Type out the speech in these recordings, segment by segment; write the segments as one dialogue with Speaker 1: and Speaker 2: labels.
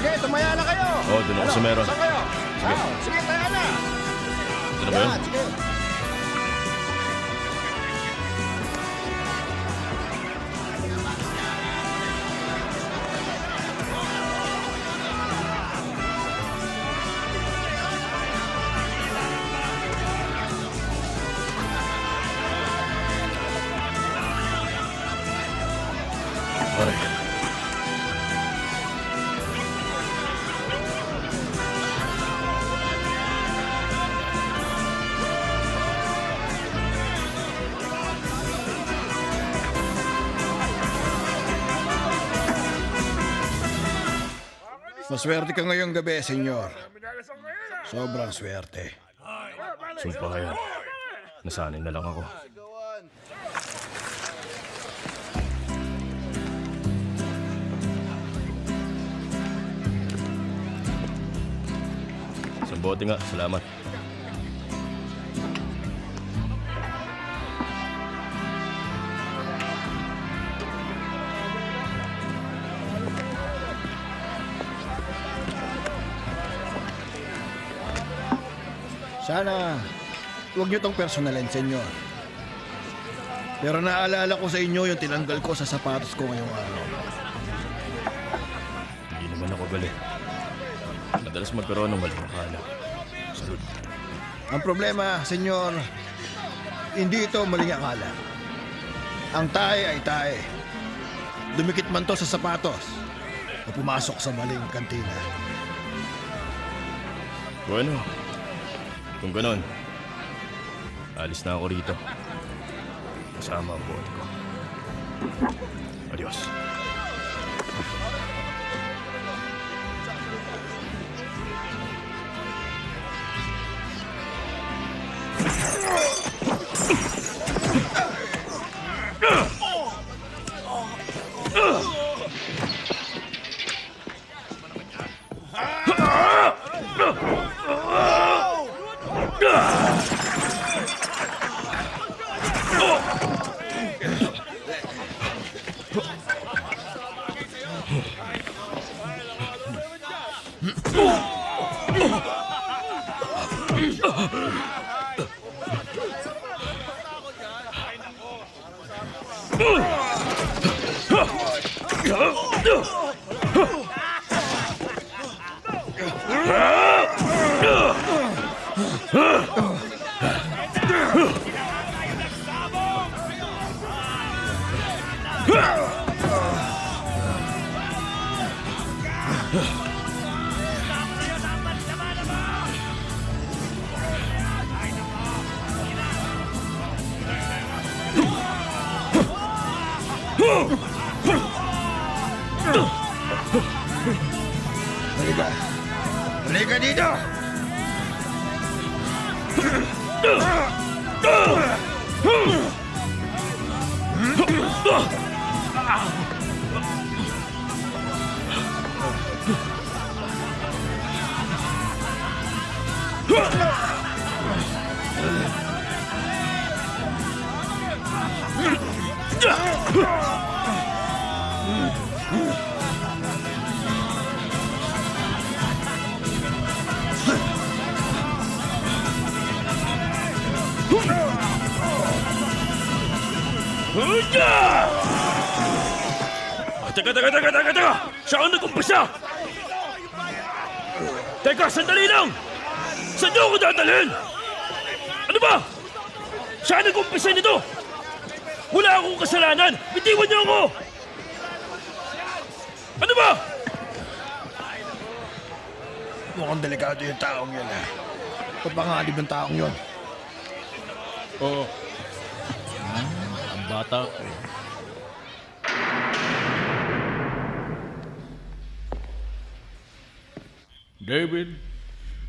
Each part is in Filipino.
Speaker 1: Sige, tumaya na kayo.
Speaker 2: Oo, doon ako sa meron.
Speaker 1: Saan kayo?
Speaker 2: Sige.
Speaker 1: Sige, taya na.
Speaker 2: Ito na ba yun?
Speaker 1: Sige.
Speaker 2: Alright.
Speaker 1: Maswerte ka ngayong gabi, senyor. Sobrang swerte.
Speaker 2: Sumpa ka yan. Nasanay na lang ako. Isang bote nga, salamat.
Speaker 1: Sana, huwag niyo tong personalin, senyor. Pero naalala ko sa inyo yung tinanggal ko sa sapatos ko ngayong araw.
Speaker 2: Hindi naman ako galit. Madalas magkaroon ng maling akala. Salud.
Speaker 1: Ang problema, senyor, hindi ito maling akala. Ang tae ay tae. Dumikit man to sa sapatos o pumasok sa maling kantina.
Speaker 2: Bueno, kung ganon, alis na ako rito. Kasama ang bote ko. Adios.
Speaker 1: Halika. Halika dito!
Speaker 2: Teka! Siya ang nag-umpisa! Teka, sandali lang! Saan niyo ako dadalhin? Ano ba? Siya ang nag-umpisa nito! Wala akong kasalanan! Bitiwan niyo ako! Ano ba?
Speaker 1: Mukhang delikado yung taong yun, ha? Papangalib ng taong yun.
Speaker 3: Oo. Ang bata ko.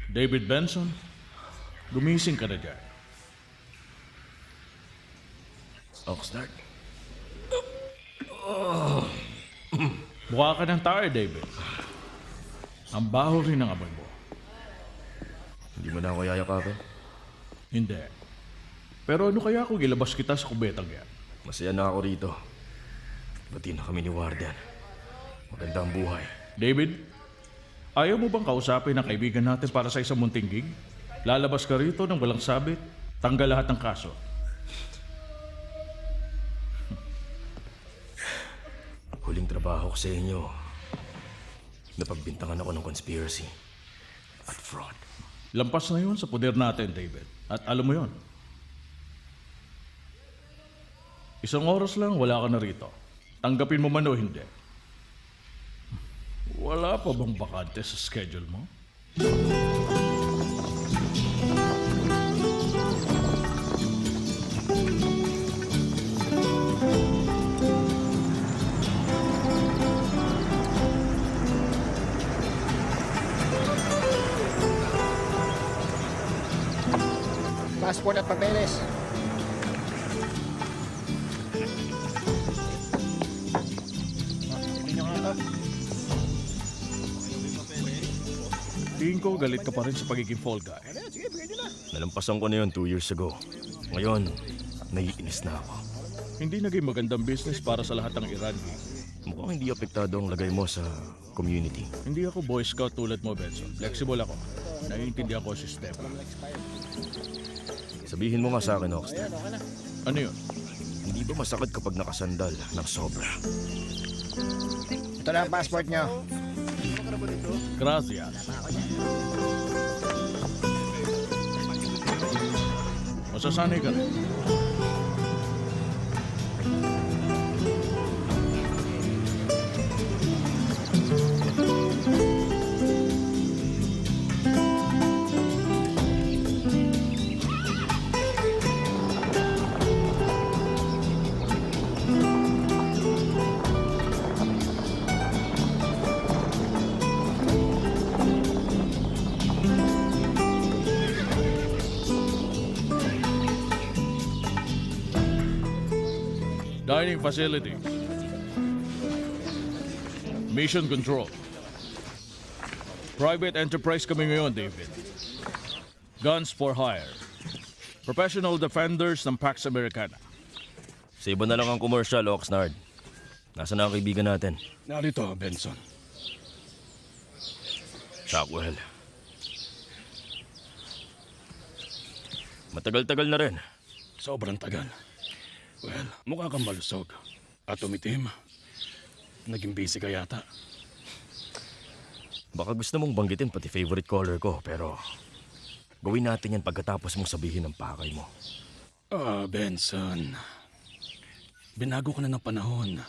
Speaker 3: David Benson, gumising ka na dyan.
Speaker 2: Oxnard?
Speaker 3: Mukha ka ng tired, David. Ang baho rin ng amoy mo.
Speaker 2: Hindi mo na ako yayakapin?
Speaker 3: Hindi. Pero ano kaya kung ilabas kita sa kubetang yan?
Speaker 2: Masaya na ako rito. Bati na kami ni Warden. Maganda ang buhay.
Speaker 3: David, Ayaw mo bang kausapin ang kaibigan natin para sa isang munting gig? Lalabas ka rito ng walang sabit, tanggal lahat ng kaso.
Speaker 4: Huling trabaho ko sa inyo. Napagbintangan ako ng conspiracy at fraud.
Speaker 3: Lampas na yun sa poder natin, David. At alam mo yon. Isang oras lang, wala ka na rito. Tanggapin mo man o hindi. Wala pa bang bakante sa schedule mo?
Speaker 1: Passport at papeles.
Speaker 3: Tingin ko, galit ka pa rin sa pagiging fall guy.
Speaker 4: Nalampasan ko na yun 2 years ago. Ngayon, naiinis na ako.
Speaker 3: Hindi naging magandang business para sa lahat ng Iran.
Speaker 4: Mukhang hindi apektado ang lagay mo sa community.
Speaker 3: Hindi ako Boy Scout tulad mo, Benson. Flexible ako. Naiintindihan ko ang sistema.
Speaker 4: Sabihin mo nga sa akin, Oxnard.
Speaker 3: Ano yun?
Speaker 4: Hindi ba masakit kapag nakasandal ng sobra?
Speaker 1: Ito na ang passport nyo.
Speaker 3: Gracias. Masasanay ka rin. Dining facilities. Mission control. Private enterprise kami ngayon, David. Guns for hire. Professional defenders ng Pax Americana.
Speaker 4: Sa iba na lang ang commercial, Oxnard. Nasaan na ang kaibigan natin?
Speaker 5: Narito, Benson.
Speaker 4: Shockwell. Matagal-tagal na rin.
Speaker 5: Sobrang tagal. Well, mukha kang malusog. At umitim. Naging busy ka yata.
Speaker 4: Baka gusto mong banggitin pati favorite color ko, pero gawin natin yan pagkatapos mong sabihin ang pakay mo.
Speaker 5: Benson. Binago ka na ng panahon.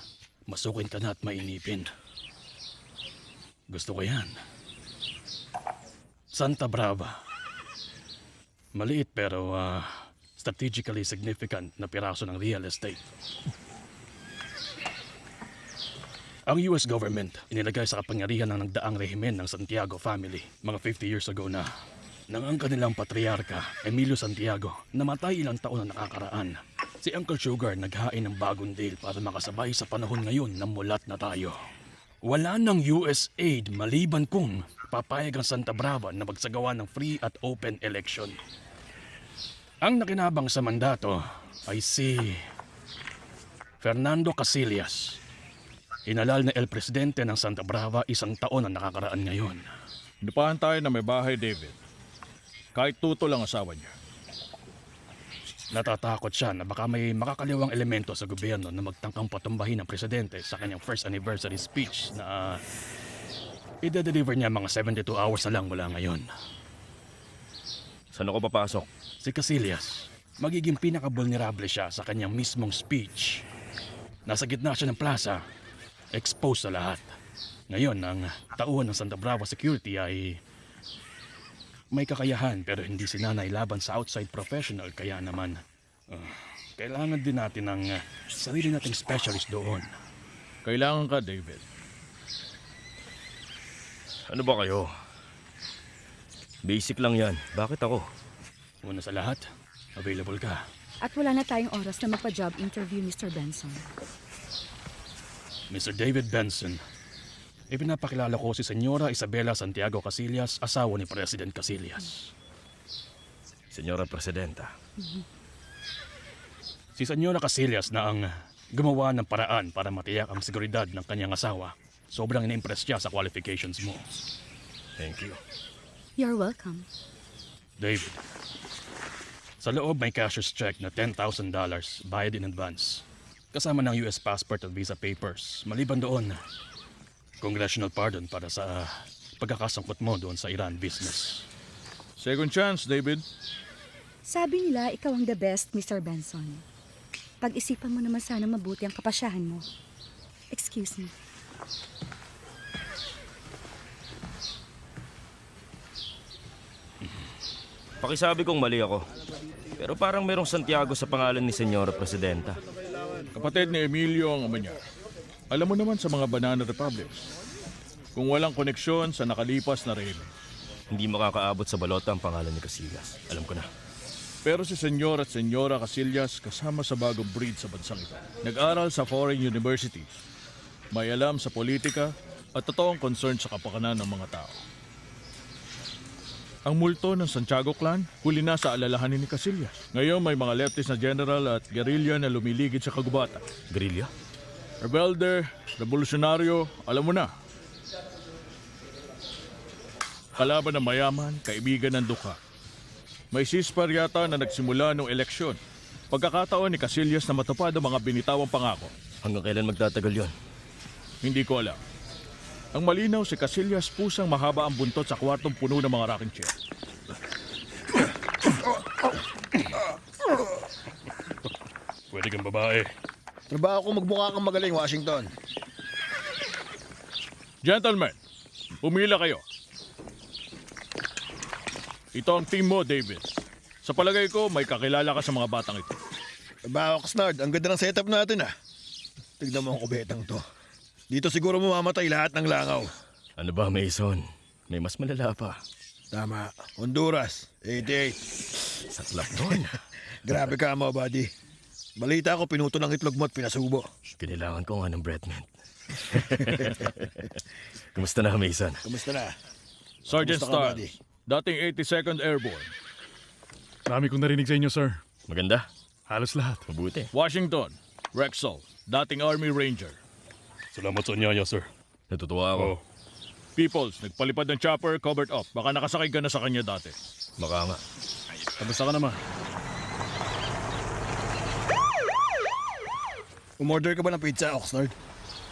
Speaker 5: Masukin ka na at mainipin. Gusto ko yan. Santa Brava. Maliit pero strategically significant na piraso ng real estate. Ang US government inilagay sa kapangyarihan ng nagdaang rehimen ng Santiago family mga 50 years ago na. Nang ang kanilang patriarka, Emilio Santiago, namatay ilang taon na nakakaraan. Si Uncle Sugar naghain ng bagong deal para makasabay sa panahon ngayon na mulat na tayo. Wala ng US aid maliban kung papayag ang Santa Brava na magsagawa ng free at open election. Ang nakinabang sa mandato ay si Fernando Casillas. Hinalal na El Presidente ng Santa Brava 1 taon ang nakakaraan ngayon.
Speaker 3: Inupahan tayo na may bahay, David. Kahit tuto lang asawa niya.
Speaker 5: Natatakot siya na baka may makakaliwang elemento sa gobyerno na magtangkang patumbahin ng presidente sa kanyang first anniversary speech na ide-deliver niya mga 72 hours na lang mula ngayon.
Speaker 4: Saan ako papasok?
Speaker 5: Si Casillas, magiging pinaka-vulnerable siya sa kanyang mismong speech. Nasa gitna siya ng plaza, exposed sa lahat. Ngayon, ang tauhan ng Santa Brava Security ay may kakayahan pero hindi sinanay laban sa outside professional. Kaya naman, kailangan din natin ng sarili nating specialist doon.
Speaker 3: Kailangan ka, David.
Speaker 4: Ano ba kayo? Basic lang yan. Bakit ako?
Speaker 5: Una sa lahat, available ka.
Speaker 6: At wala na tayong oras na magpa-job interview, Mr. Benson.
Speaker 5: Mr. David Benson, ipinapakilala ko si Senyora Isabela Santiago Casillas, asawa ni President Casillas.
Speaker 4: Senyora Presidenta.
Speaker 5: Si Senyora Casillas na ang gumawa ng paraan para matiyak ang seguridad ng kanyang asawa. Sobrang na-impress siya sa qualifications mo.
Speaker 4: Thank you.
Speaker 6: You're welcome.
Speaker 5: David, sa loob may cashier's check na $10,000 bayad in advance. Kasama ng US passport at visa papers. Maliban doon, congressional pardon para sa pagkakasangkot mo doon sa Iran business.
Speaker 3: Second chance, David.
Speaker 6: Sabi nila, ikaw ang the best, Mr. Benson. Pag-isipan mo naman sana mabuti ang kapasyahan mo. Excuse me.
Speaker 4: Pakisabi kong mali ako. Pero parang merong Santiago sa pangalan ni Senyora Presidenta.
Speaker 3: Kapatid ni Emilio ang ama niya. Alam mo naman sa mga banana republics, kung walang koneksyon sa nakalipas na rehime.
Speaker 4: Hindi makakaabot sa balota ang pangalan ni Casillas. Alam ko na.
Speaker 3: Pero si Senyor at Senyora Casillas kasama sa bagong breed sa bansang ito. Nag-aral sa foreign universities. May alam sa politika at totoong concern sa kapakanan ng mga tao. Ang multo ng Santiago clan, huli na sa alalahanin ni Casillas. Ngayon may mga leftist na general at guerrilla na lumiligid sa kagubatan.
Speaker 4: Guerrilla?
Speaker 3: Rebelde, revolusyonaryo, alam mo na. Kalaban ng mayaman, kaibigan ng dukha. May ceasefire yata na nagsimula noong eleksyon. Pagkakataon ni Casillas na matupad ang mga binitawang pangako.
Speaker 4: Hanggang kailan magtatagal yon?
Speaker 3: Hindi ko alam. Ang malinaw si Casillas pusang mahaba ang buntot sa kwartong puno ng mga rocking chair.
Speaker 5: Pwede kang babae.
Speaker 1: Trabaho ko magmukha kang magaling, Washington.
Speaker 3: Gentlemen, pumila kayo. Ito ang team mo, David. Sa palagay ko, may kakilala ka sa mga batang ito.
Speaker 1: Aba, Oxnard, ang ganda ng setup natin ah. Tignan mo ang kubetang to. Dito siguro mamamatay lahat ng langaw.
Speaker 4: Ano ba, Mason? May mas malala pa.
Speaker 1: Tama. Honduras, 88.
Speaker 4: Saklap doon.
Speaker 1: Grabe ka mo, buddy. Balita ko, pinuto ng itlog mo at pinasubo.
Speaker 4: Kinilangan ko nga ng breath mint. Kumusta na, Mason?
Speaker 1: Kumusta na?
Speaker 3: Sergeant
Speaker 1: Kumusta ka, buddy?
Speaker 3: Stiles, dating 82nd Airborne.
Speaker 7: Marami kong narinig sa inyo, sir.
Speaker 4: Maganda?
Speaker 7: Halos lahat.
Speaker 4: Mabuti.
Speaker 3: Washington, Rexall, dating Army Ranger.
Speaker 5: Salamat sa anyaya, sir.
Speaker 4: Natutuwa ako.
Speaker 5: Oh,
Speaker 3: Peoples, nagpalipad ng chopper, covered up. Baka nakasakay ka na sa kanya dati.
Speaker 4: Baka nga.
Speaker 5: kamusta ka naman?
Speaker 1: Umorder ka ba ng pizza, Oxnard?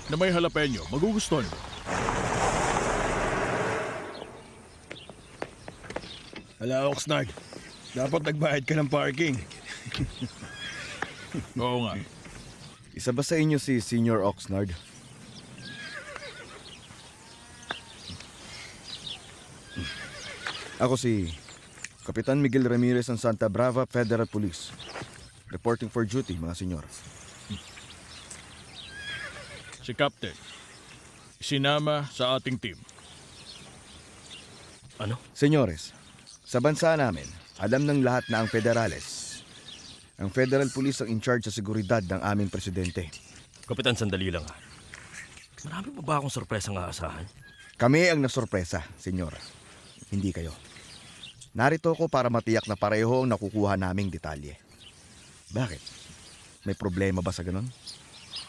Speaker 3: Na may jalapeno, magugustuhan mo.
Speaker 1: Hala, Oxnard. Dapat nagbayad ka ng parking.
Speaker 3: Oo nga.
Speaker 8: Isa ba sa inyo si Senior Oxnard? Ako si Kapitan Miguel Ramirez ng Santa Brava Federal Police. Reporting for duty, mga senyor.
Speaker 3: Si Captain. Sinama sa ating team.
Speaker 4: Ano?
Speaker 8: Senyores, sa bansa namin, alam ng lahat na ang federales. Ang Federal Police ang in charge sa seguridad ng aming presidente.
Speaker 4: Kapitan, sandali lang ha. Marami pa ba akong sorpresang aasahan?
Speaker 8: Kami ang nasorpresa, senyor. Hindi kayo. Narito ko para matiyak na pareho ang nakukuha naming detalye. Bakit? May problema ba sa ganon?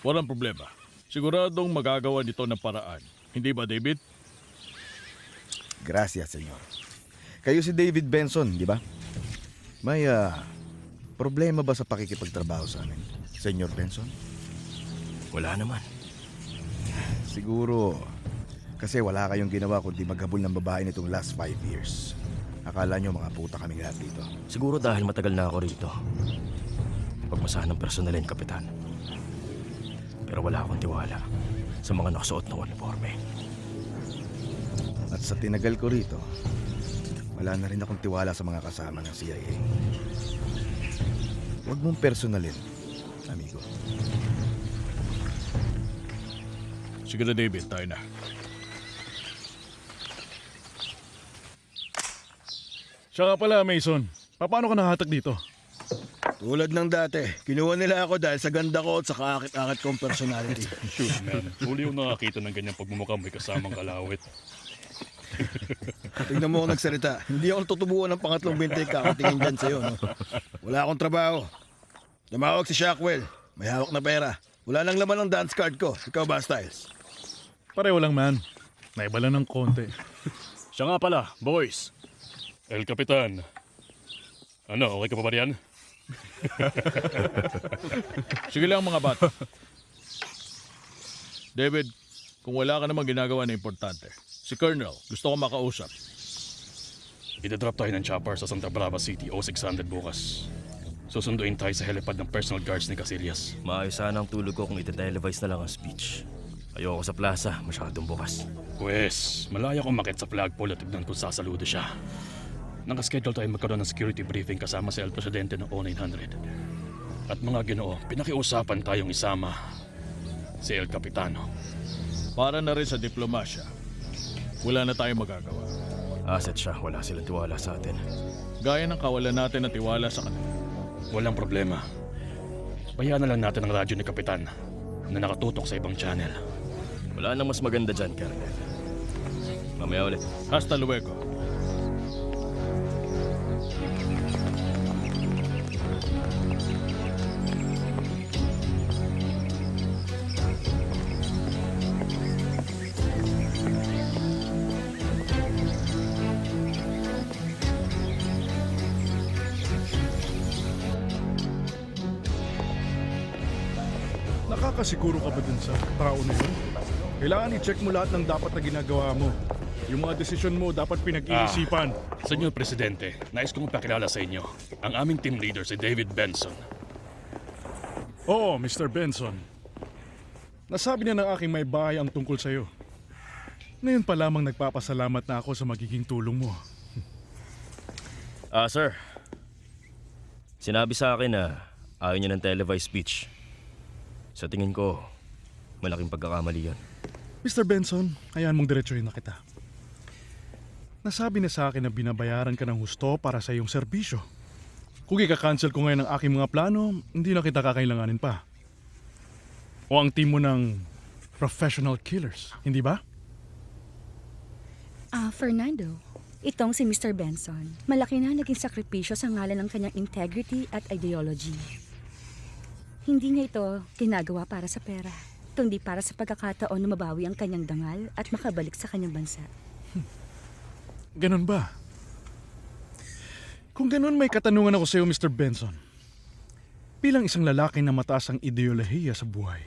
Speaker 3: Walang problema. Siguradong magagawa nito ng paraan. Hindi ba, David?
Speaker 8: Gracias, senyor. Kayo si David Benson, di ba? May problema ba sa pakikipagtrabaho sa amin, Senyor Benson?
Speaker 4: Wala naman.
Speaker 8: Siguro kasi wala kayong ginawa kundi maghabol ng babae nitong last 5 years. Akala nyo mga puta kaming lahat dito.
Speaker 4: Siguro dahil matagal na ako rito. Pagmasahan ng personalin, Kapitan. Pero wala akong tiwala sa mga nakasuot ng uniforme.
Speaker 8: At sa tinagal ko rito, wala na rin akong tiwala sa mga kasama ng CIA. Huwag mong personalin, amigo.
Speaker 3: Sige na, David. Tayo na.
Speaker 7: Siya nga pala, Mason. Paano ka nakahatag dito?
Speaker 1: Tulad ng dati, kinuha nila ako dahil sa ganda ko at sa kaakit-akit kong personality.
Speaker 5: Shoot, man. Huli yung nakakita ng ganyang pagmumukha may kasamang kalawit.
Speaker 1: Tingnan mo ako nagsalita. Hindi ako tutubuan ng pangatlong bintay kakatingin dyan sa'yo. No? Wala akong trabaho. Tumawag si Shockwell. May hawak na pera. Wala nang laman ng dance card ko. Ikaw ba, Styles?
Speaker 7: Pareho lang, man. Naiba lang ng konti.
Speaker 5: Siya nga pala, boys. El Capitan. Ano, okay ka pa ba riyan?
Speaker 3: Sige lang mga bata. David, kung wala ka namang ginagawa na importante, si Colonel, gusto ko makausap.
Speaker 5: Idadrop tayo ng chopper sa Santa Brava City o 600 bukas. Susunduin tayo sa helipad ng personal guards ni Casillas.
Speaker 4: Maayos sana ang tulog ko kung ite-televise na lang ang speech. Ayoko sa plaza, masyadong bukas.
Speaker 5: Pwes, malaya kong makit sa flagpole at tignan kung sasaludo siya. Nakaschedule tayo magkaroon ng security briefing kasama si El Presidente ng O900. At mga ginoo, pinakiusapan tayong isama si El Capitano.
Speaker 3: Para na rin sa diplomasya, wala na tayong magagawa.
Speaker 4: Asset siya, wala silang tiwala sa atin.
Speaker 3: Gaya ng kawalan natin ng tiwala sa kanila.
Speaker 5: Walang problema. Bayaan na lang natin ang radyo ni Kapitan na nakatutok sa ibang channel.
Speaker 4: Wala nang mas maganda dyan, Colonel. Mamaya ulit.
Speaker 3: Hasta luego.
Speaker 7: Nakakasiguro ka ba dun sa tao na yun? Kailangan i-check mo lahat ng dapat na ginagawa mo. Yung mga desisyon mo dapat pinag-iisipan.
Speaker 5: Senyor Presidente, nais kong pakilala sa inyo ang aming team leader si David Benson.
Speaker 7: Oo, Mr. Benson. Nasabi na ng aking may bahay ang tungkol sa'yo. Ngayon pa lamang nagpapasalamat na ako sa magiging tulong mo.
Speaker 4: Sir. Sinabi sa akin na ayaw niya ng televised speech. Sa tingin ko, malaking pagkakamali yan.
Speaker 7: Mr. Benson, hayaan mong diretsuhin na kita. Nasabi na sa akin na binabayaran ka ng husto para sa iyong serbisyo. Kung ika-cancel ko ngayon ang aking mga plano, hindi na kita kakailanganin pa. O ang team mo ng professional killers, hindi ba?
Speaker 6: Fernando, itong si Mr. Benson, malaki na naging sakripisyo sa ngalan ng kanyang integrity at ideology. Hindi niya ito ginagawa para sa pera, kundi para sa pagkakataon na mabawi ang kanyang dangal at makabalik sa kanyang bansa.
Speaker 7: Ganun ba? Kung ganun, may katanungan ako sa iyo, Mr. Benson. Bilang isang lalaki na mataas ang ideolohiya sa buhay,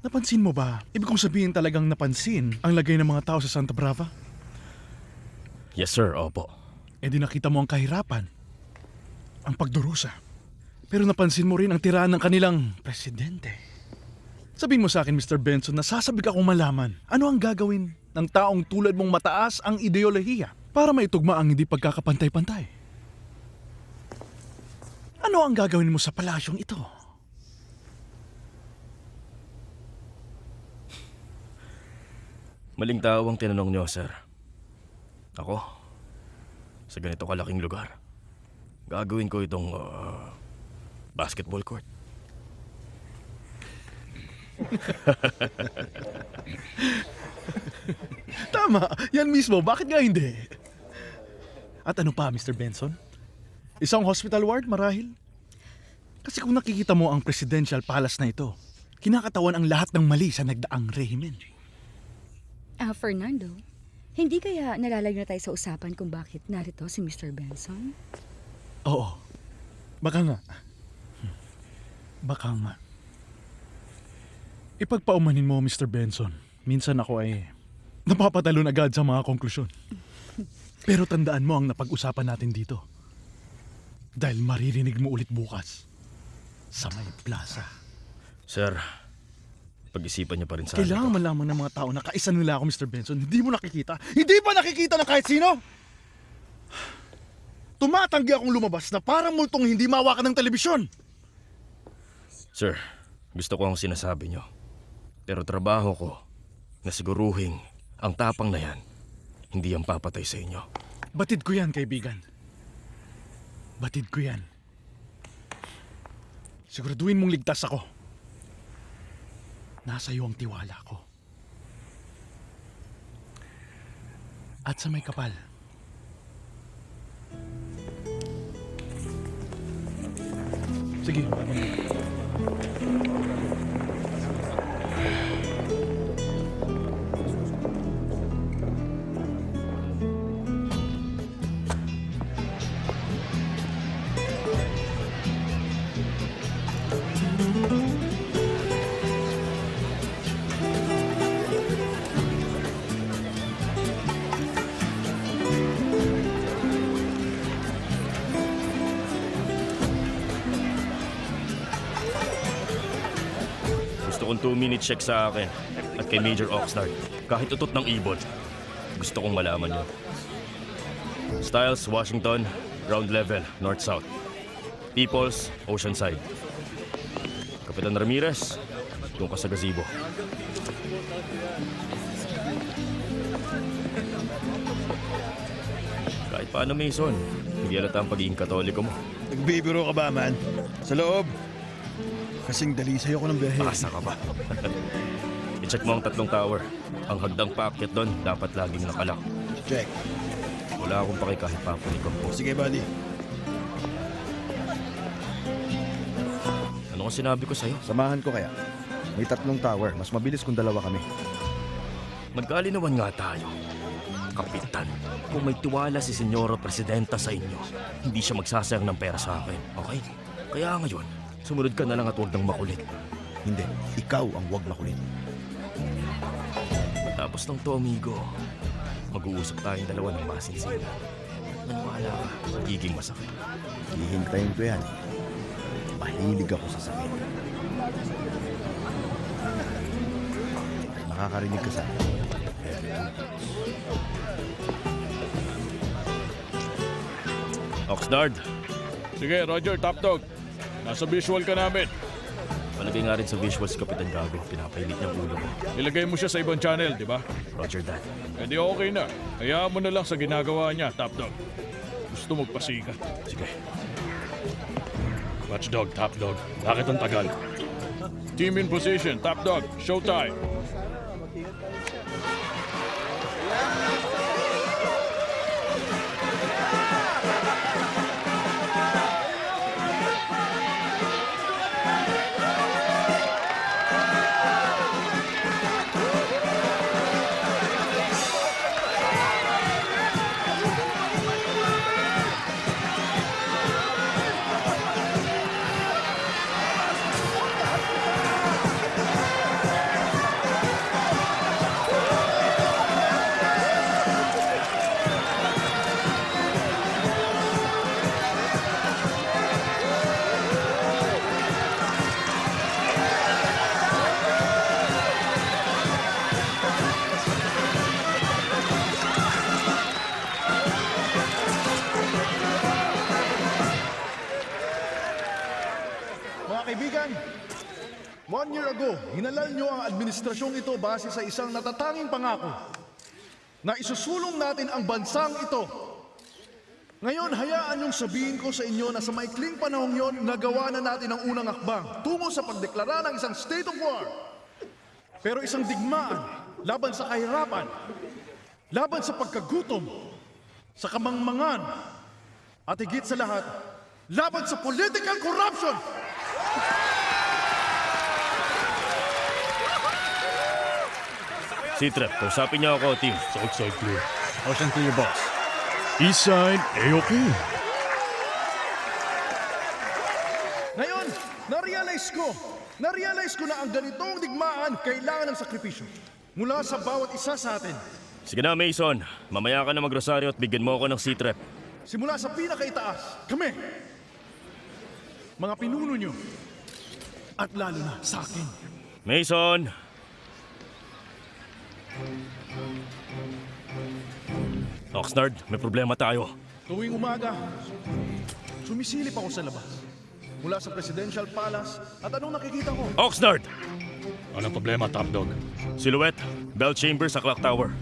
Speaker 7: napansin mo ba? Ibig kong sabihin talagang napansin ang lagay ng mga tao sa Santa Brava?
Speaker 4: Yes sir, opo.
Speaker 7: E di nakita mo ang kahirapan, ang pagdurusa. Pero napansin mo rin ang tiraan ng kanilang presidente. Sabihin mo sa akin, Mr. Benson, na sasabik akong malaman ano ang gagawin ng taong tulad mong mataas ang ideolohiya para maitugma ang hindi pagkakapantay-pantay. Ano ang gagawin mo sa palasyong ito?
Speaker 4: Maling tao ang tinanong niyo, sir. Ako, sa ganito kalaking lugar, gagawin ko itong basketball court.
Speaker 7: Tama, yan mismo. Bakit nga hindi? At ano pa, Mr. Benson? Isang hospital ward, marahil? Kasi kung nakikita mo ang presidential palace na ito, kinakatawan ang lahat ng mali sa nagdaang rehimen.
Speaker 6: Fernando, hindi kaya nalalayo na tayo sa usapan kung bakit narito si Mr. Benson?
Speaker 7: Oo. Baka nga. Baka nga. Ipagpaumanin mo, Mr. Benson. Minsan ako ay napapatalon agad sa mga konklusyon. Pero tandaan mo ang napag-usapan natin dito. Dahil maririnig mo ulit bukas sa may plaza.
Speaker 4: Sir, pag-isipan niyo pa rin sa
Speaker 7: Kailangan malaman ng mga tao na kaisa nila ako, Mr. Benson. Hindi mo nakikita? Hindi ba nakikita ng kahit sino? Tumatanggi akong lumabas na parang multong hindi mawakan ng telebisyon.
Speaker 4: Sir, gusto ko ang sinasabi niyo. Pero trabaho ko na siguruhin ang tapang na yan, hindi ang papatay sa inyo.
Speaker 7: Batid ko yan, kaibigan. Batid ko yan. Siguraduhin mong ligtas ako. Nasa iyo ang tiwala ko. At sa may kapal. Sige.
Speaker 4: Gusto kong 2-minute check sa akin at kay Major Oxnard. Kahit utot ng ibon, gusto kong malaman yun. Styles, Washington, ground level, north-south. Peoples, Oceanside. Kapitan Ramirez, doon ka sa gazebo. Kahit paano, Mason, hindi halata ang pagiging katoliko mo.
Speaker 1: Nagbibiro ka ba, man? Sa loob. Kasing dali sa'yo ko ng biyahe.
Speaker 4: Asa ka ba? I-check mo ang 3 tower. Ang hagdang paakyat doon, dapat laging nakalak.
Speaker 1: Check.
Speaker 4: Wala akong paki kahit papunik ang post.
Speaker 1: Sige, buddy.
Speaker 4: Ano ang sinabi ko sa'yo?
Speaker 8: Samahan ko kaya. May 3 tower. Mas mabilis kung 2 kami.
Speaker 4: Magkalinawan nga tayo. Kapitan, kung may tiwala si Senyora Presidenta sa inyo, hindi siya magsasayang ng pera sa akin, okay? Kaya ngayon, sumunod ka na lang at huwag nang makulit.
Speaker 8: Hindi. Ikaw ang wag makulit.
Speaker 4: Tapos ng to, amigo, mag-uusap tayong dalawa ng masinsinan. Maniwala ka, magiging masakit.
Speaker 8: Hihintayin ko yan. Mahilig ako sa sakit. Nakakarinig ka sa akin.
Speaker 4: Oxnard,
Speaker 3: Sige, Roger, Top Dog. Nasa visual ka namin.
Speaker 4: malagay nga rin sa visuals, Kapitan Gago. Pinapainit niyang ulo mo.
Speaker 3: Ilagay mo siya sa ibang channel, di ba?
Speaker 4: Roger that.
Speaker 3: E di okay na. Hayaan mo na lang sa ginagawa niya, Top Dog. Gusto magpasikat.
Speaker 4: Sige.
Speaker 5: Watchdog, Top Dog. Bakit ang tagal?
Speaker 3: Team in position, Top Dog. Showtime.
Speaker 7: Mga kaibigan, 1 year ago, hinalal nyo ang administrasyong ito base sa isang natatanging pangako na isusulong natin ang bansang ito. Ngayon, hayaan niyong sabihin ko sa inyo na sa maikling panahong yon, nagawa na natin ang unang akbang tungo sa pagdeklara ng isang state of war. Pero isang digmaan laban sa kahirapan, laban sa pagkagutom, sa kamangmangan, at higit sa lahat, laban sa political corruption.
Speaker 4: C-Trap, kausapin niyo ako, team.
Speaker 5: Southside clear.
Speaker 7: Ocean to your boss.
Speaker 3: Eastside, A-okay.
Speaker 7: Ngayon, na-realize ko na ang ganitong digmaan kailangan ng sakripisyo mula sa bawat isa sa atin.
Speaker 4: Sige na, Mason. Mamaya ka na magrosaryo at bigyan mo ako ng C-Trap.
Speaker 7: Simula sa pinakaitaas, kami, mga pinuno nyo, at lalo na sa akin.
Speaker 4: Mason! Oxnard, may problema tayo.
Speaker 7: Tuwing umaga, sumisilip ako sa labas. Mula sa Presidential Palace at anong nakikita ko?
Speaker 4: Oxnard!
Speaker 5: Anong problema, Top Dog?
Speaker 4: Silhouette, bell chamber sa clock tower.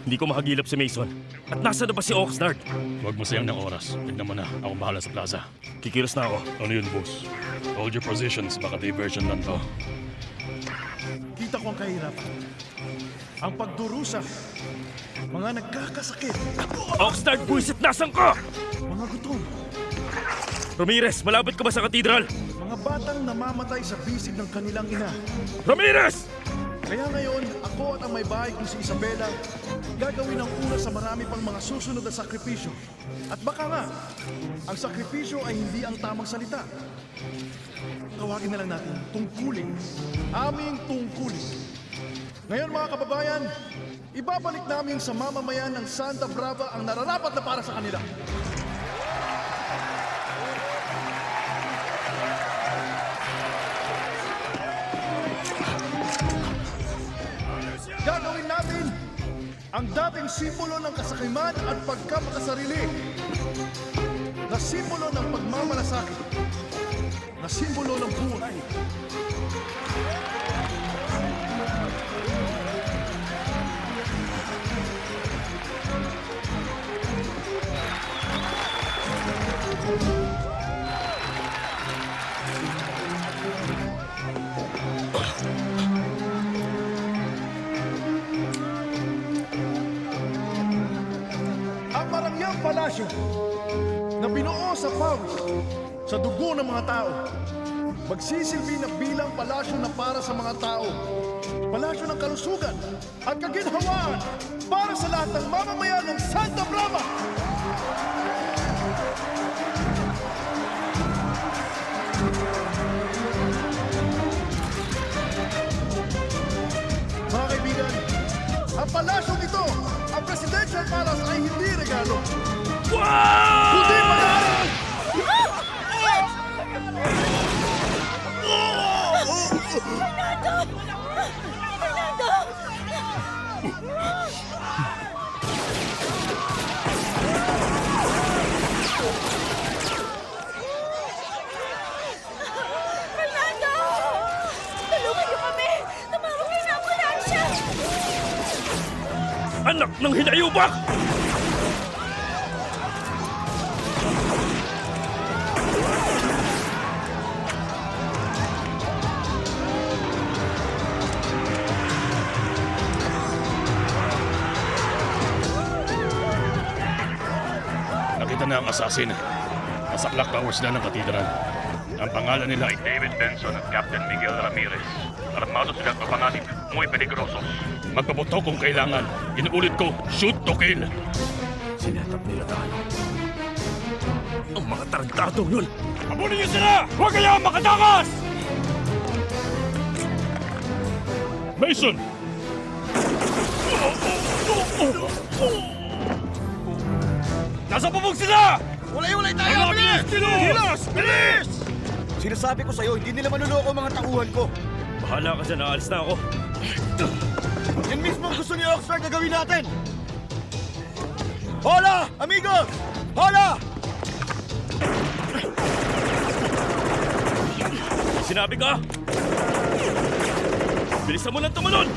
Speaker 4: Hindi ko mahagilap si Mason. At nasa na ba si Oxnard?
Speaker 5: Huwag mo sayang ng oras. Tignan mo na. Ako bahala sa plaza.
Speaker 4: Kikilos na ako.
Speaker 5: Ano yun, boss? Hold your positions. Baka diversion lang to.
Speaker 7: Kita ko ang kahirapan, ang pagdurusa, mga nagkakasakit,
Speaker 4: Oxnard, buwisit, nasan ka?
Speaker 7: mga gutom,
Speaker 4: Ramirez, malapit ka ba sa katedral?
Speaker 7: mga batang namamatay sa bisig ng kanilang ina.
Speaker 4: Ramirez!
Speaker 7: Kaya ngayon, ako at ang may bahay kong si Isabela, gagawin ang una sa marami pang mga susunod na sakripisyo. At baka nga, ang sakripisyo ay hindi ang tamang salita. Tawagin na lang natin tungkulin. Aming tungkulin. Ngayon mga kababayan, ibabalik namin sa mamamayan ng Santa Brava ang nararapat na para sa kanila. ang dating simbolo ng kasakiman at pagkamakasarili, na simbolo ng pagmamalasakit, na simbolo ng buhay. Ang Marangyang Palasyo na binuo sa pawis, sa dugo ng mga tao, magsisilbi na bilang palasyo na para sa mga tao, palasyo ng kalusugan at kaginhawaan para sa lahat ng mamamayan ng Santa Brava. Mga kaibigan, ang palasyong ito, ang Presidential Palace ay hindi regalo,
Speaker 2: Wow!
Speaker 7: kundi pag-aaral!
Speaker 6: Fernando! Tulungan niyo kami! Tumawag kayo ng ambulansya!
Speaker 2: Anak ng hinayubak!
Speaker 5: Nakita na ang asasin. Masaklak towers na ng katedral. Ang pangalan nila ay David Benson at Captain Miguel Ramirez. Armado sila at mapanganib, muy peligrosos. Magpaputok kung kailangan. Inuulit ko, shoot to kill.
Speaker 2: Sinetap nila tayo. Ang mga tarantadong yun! Abulin niyo sila! Huwag kayong makatakas!
Speaker 5: Mason!
Speaker 2: Nasa bubog sila!
Speaker 8: Ulay-ulay tayo!
Speaker 2: Bilis! Bilis! Bilis!
Speaker 8: Sinasabi ko sa'yo, hindi nila manuloko ang mga tauhan ko.
Speaker 2: Bahala ka dyan, aalis na ako.
Speaker 8: Yan mismo ang gusto ni Oxford na gawin natin! Hola, amigos! Hola!
Speaker 2: Sinabi ka? Bilisan mo lang tumalon!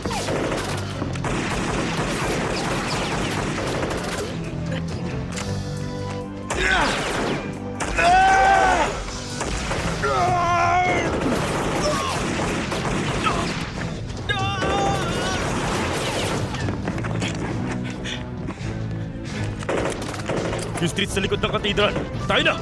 Speaker 2: Yung street sa likod ng katedral. Tayo na!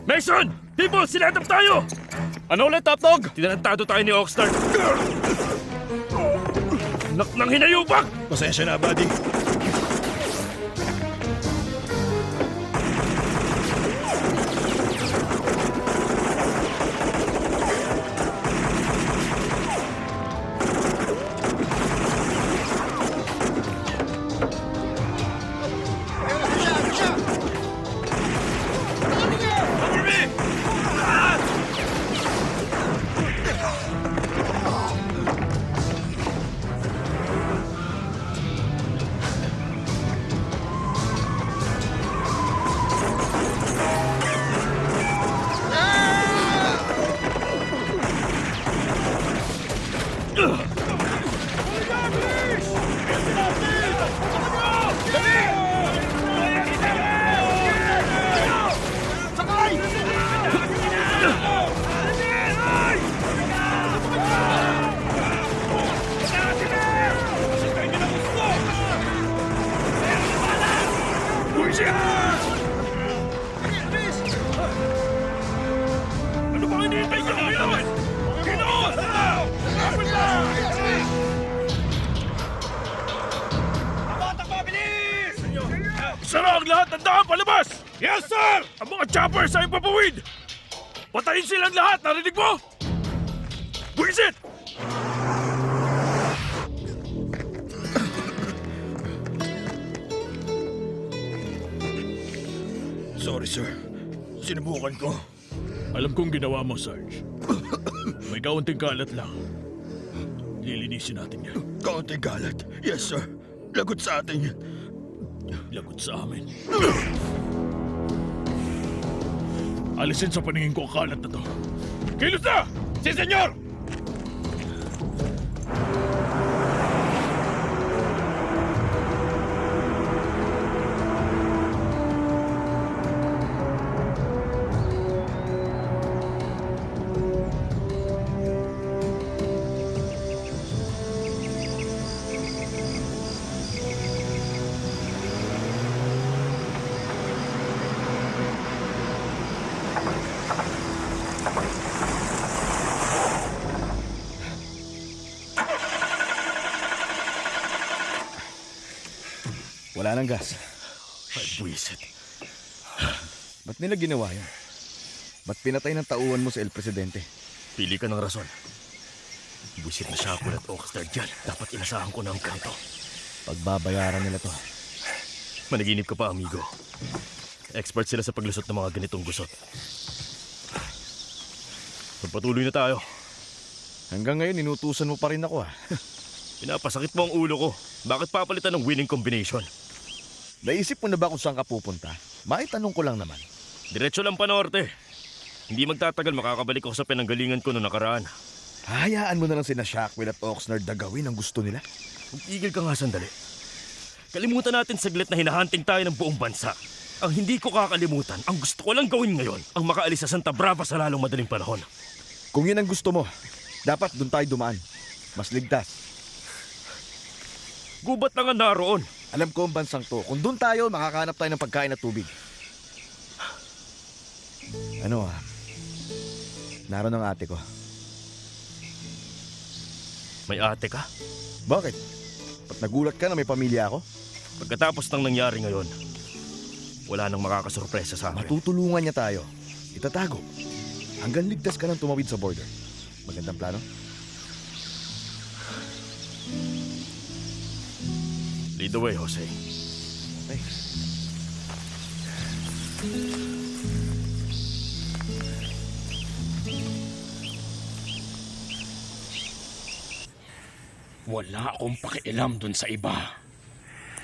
Speaker 2: Mason! People, sinetap tayo!
Speaker 5: Ano ulit, Top Dog?
Speaker 2: Tinarantado tayo ni Oxnard. Nak ng hinayubak!
Speaker 1: Pasensya na, buddy.
Speaker 2: Ano bang hinihintay niyo ngayon? Ginoon! Sara ang lahat ng daan palabas! Yes, sir! Ang mga choppers ay papawid! Patayin silang lahat, narinig mo? Buisit!
Speaker 1: Sorry, sir. Sinubukan ko.
Speaker 3: Alam kong ginawa mo, Sarge. May kaunting kalat lang. Lilinisin natin yan.
Speaker 1: Kaunting galat. Yes, sir. Lagot sa atin yan.
Speaker 3: Lagot sa amin. Alisin sa paningin ko ang kalat na to. Kilos na! Si senyor!
Speaker 8: Wala nang gas.
Speaker 4: Ay, buwisit.
Speaker 8: Ba't nila ginawa yun? Ba't pinatay ng tauhan mo sa El Presidente?
Speaker 4: Pili ka ng rason. Buwisit na Shackwell at Oxnard dyan. Dapat inasahan ko na ang ganito.
Speaker 8: Pagbabayaran nila to.
Speaker 4: Managinip ka pa, amigo. Expert sila sa paglusot ng mga ganitong gusot. Magpatuloy na tayo.
Speaker 8: Hanggang ngayon, inutusan mo pa rin ako
Speaker 4: Pinapasakit mo ang ulo ko. Bakit papalitan ng winning combination?
Speaker 8: Naisip mo na ba kung saan ka pupunta? Maitanong ko lang naman.
Speaker 4: Diretso lang pa norte. Hindi magtatagal makakabalik ako sa pinanggalingan ko noong nakaraan.
Speaker 8: Hayaan mo na lang sina Shackwell at Oxnard na gawin ang gusto nila.
Speaker 4: Igil ka nga sandali. Kalimutan natin saglit na hinahunting tayo ng buong bansa. Ang hindi ko kakalimutan, ang gusto ko lang gawin ngayon, ang makaalis sa Santa Brava sa lalong madaling panahon.
Speaker 8: Kung yun ang gusto mo, dapat doon tayo dumaan. Mas ligtas.
Speaker 4: Gubat lang ang naroon.
Speaker 8: Alam ko ang bansang to. Kung doon tayo, makakahanap tayo ng pagkain at tubig. Ano naroon ang ate ko.
Speaker 4: May ate ka?
Speaker 8: Bakit? Ba't nagulat ka na may pamilya ako?
Speaker 4: Pagkatapos ng nangyari ngayon, wala nang makakasurpresa sa akin.
Speaker 8: Matutulungan niya tayo. Itatago. Hanggang ligtas ka nang tumawid sa border. Magandang plano?
Speaker 4: Lead the way, Jose.
Speaker 8: Okay.
Speaker 5: Wala akong pakialam dun sa iba.